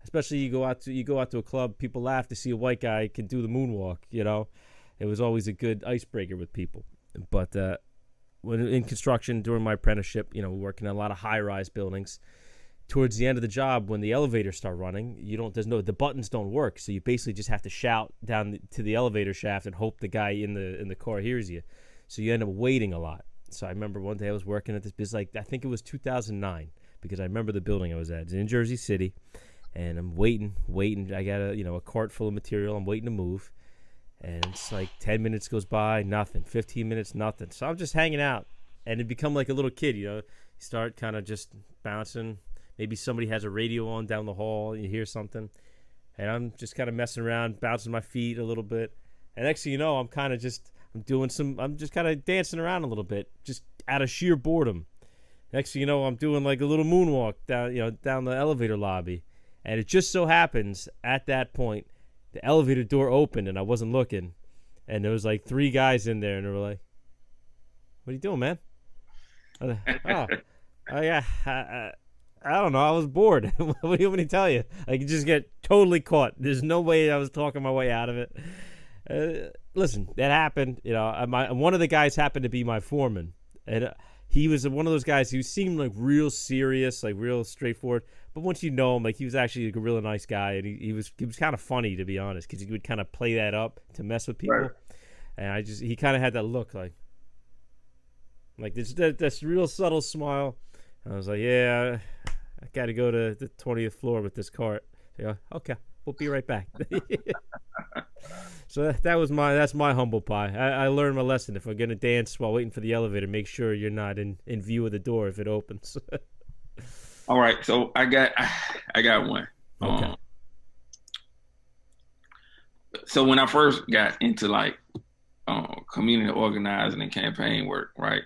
Especially you go out to a club, people laugh to see a white guy can do the moonwalk. It was always a good icebreaker with people. But when in construction during my apprenticeship, working in a lot of high-rise buildings, towards the end of the job, when the elevators start running, the buttons don't work, so you basically just have to shout down to the elevator shaft and hope the guy in the car hears you. So you end up waiting a lot. So I remember one day I was working at this business, I think it was 2009, because I remember the building I was at. It's in Jersey City, and I'm waiting. I got a cart full of material. I'm waiting to move, and it's like 10 minutes goes by, nothing. 15 minutes, nothing. So I'm just hanging out, and it become like a little kid. You start kind of just bouncing. Maybe somebody has a radio on down the hall, and you hear something, and I'm just kind of messing around, bouncing my feet a little bit, and next thing you know, I'm just kind of dancing around a little bit, just out of sheer boredom. Next thing you know, I'm doing like a little moonwalk down the elevator lobby. And it just so happens at that point, the elevator door opened and I wasn't looking. And there was like 3 guys in there and they were like, "What are you doing, man?" Yeah, I don't know. I was bored. What do you want me to tell you? I could just get totally caught. There's no way I was talking my way out of it. Listen, that happened. One of the guys happened to be my foreman. And he was one of those guys who seemed like real serious, like real straightforward. But once you know him, like he was actually like a really nice guy, and he was kind of funny, to be honest, because he would kind of play that up to mess with people. Right. And he kind of had that look like this real subtle smile. And I was like, yeah, I got to go to the 20th floor with this cart. Yeah, okay, we'll be right back. So that's my humble pie. I learned my lesson. If we're gonna dance while waiting for the elevator, make sure you're not in view of the door if it opens. All right, so I got one. Okay. So when I first got into community organizing and campaign work, right?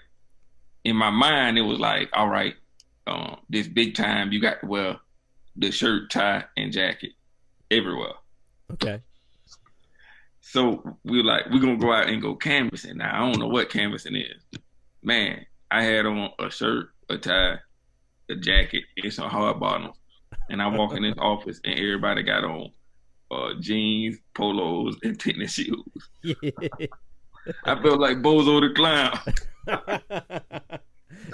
In my mind, it was like, all right, this big time, you got to wear the shirt, tie, and jacket everywhere. Okay. So we're going to go out and go canvassing. Now, I don't know what canvassing is. Man, I had on a shirt, a tie, a jacket, and some hard bottoms. And I walk in this office and everybody got on jeans, polos, and tennis shoes. Yeah. I felt like Bozo the Clown.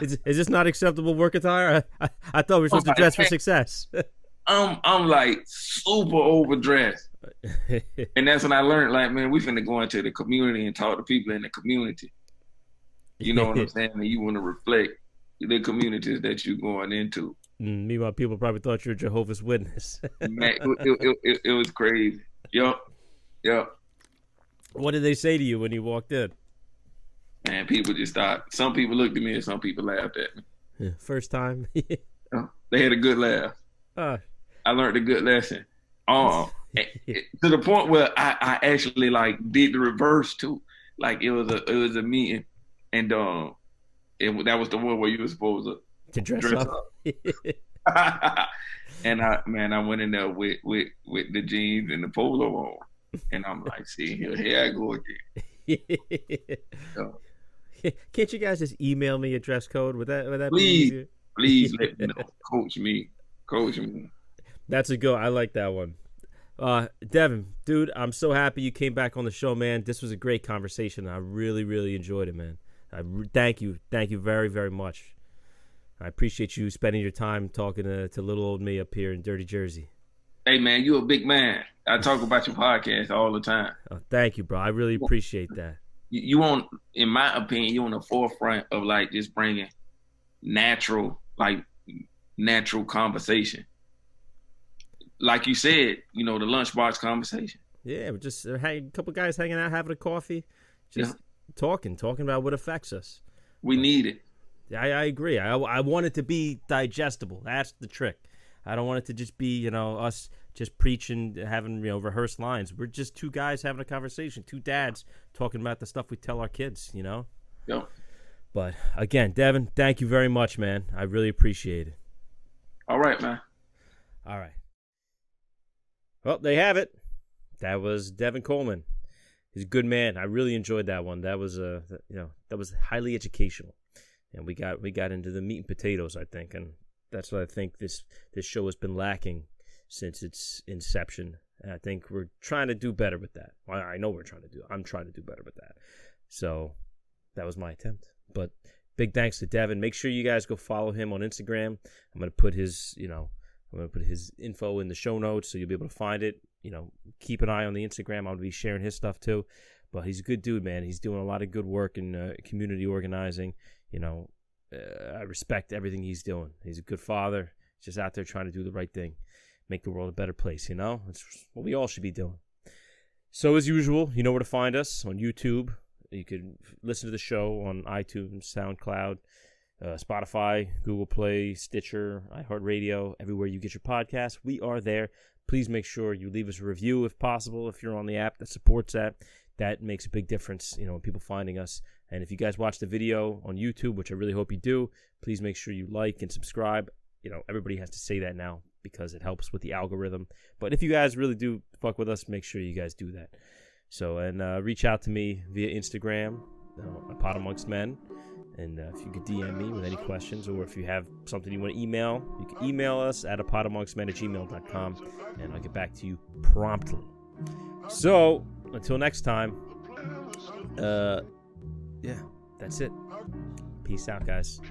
Is this not acceptable work attire? I thought we were supposed to dress for success. I'm like super overdressed. And that's when I learned, like, man, we finna go into the community and talk to people in the community. You know what I'm saying? And you want to reflect the communities that you're going into. Meanwhile, people probably thought you were Jehovah's Witness. Man, it was crazy. Yup. What did they say to you when you walked in? Man, people just thought. Some people looked at me and some people laughed at me. Yeah, first time. They had a good laugh. I learned a good lesson. To the point where I actually did the reverse too. Like it was a meeting, and that was the one where you were supposed to dress up. And I went in there with the jeans and the polo on, and I'm like, see, here I go again. So, Can't you guys just email me a dress code? Would that be please, easier? please let me know. Coach me. That's a go. I like that one. Devin, dude, I'm so happy you came back on the show, man. This was a great conversation. I really, really enjoyed it, man. Thank you very, very much. I appreciate you spending your time talking to little old me up here in dirty Jersey. Hey, man, you a big man. I talk about your podcast all the time. Oh, thank you, bro. I really appreciate that. You on, in my opinion, you on the forefront of like just bringing natural conversation. Like you said, the lunchbox conversation. Yeah, we're just a couple guys hanging out, having a coffee, just talking about what affects us. We need it. Yeah, I agree. I want it to be digestible. That's the trick. I don't want it to just be, us just preaching, having, rehearsed lines. We're just two guys having a conversation, two dads talking about the stuff we tell our kids, Yep. But again, Devin, thank you very much, man. I really appreciate it. All right, man. All right. Well, there you have it. That was Devin Coleman. He's a good man. I really enjoyed that one. That was that was highly educational, and we got into the meat and potatoes, I think, and that's what I think this show has been lacking since its inception. And I think we're trying to do better with that. Well, I know I'm trying to do better with that. So that was my attempt. But big thanks to Devin. Make sure you guys go follow him on Instagram. I'm gonna put his info in the show notes so you'll be able to find it. Keep an eye on the Instagram. I'm gonna be sharing his stuff too. But he's a good dude, man. He's doing a lot of good work in community organizing. I respect everything he's doing. He's a good father. He's just out there trying to do the right thing, make the world a better place. It's what we all should be doing. So as usual, you know where to find us on YouTube. You can listen to the show on iTunes, SoundCloud, Spotify, Google Play, Stitcher, iHeartRadio, everywhere you get your podcasts. We are there. Please make sure you leave us a review if possible. If you're on the app that supports that, that makes a big difference, in people finding us. And if you guys watch the video on YouTube, which I really hope you do, please make sure you like and subscribe. Everybody has to say that now because it helps with the algorithm. But if you guys really do fuck with us, make sure you guys do that. So, and reach out to me via Instagram, APodAmongstMen. And if you could DM me with any questions, or if you have something you want to email, you can email us at APodAmongstMen@gmail.com, and I'll get back to you promptly. So, until next time, that's it. Peace out, guys.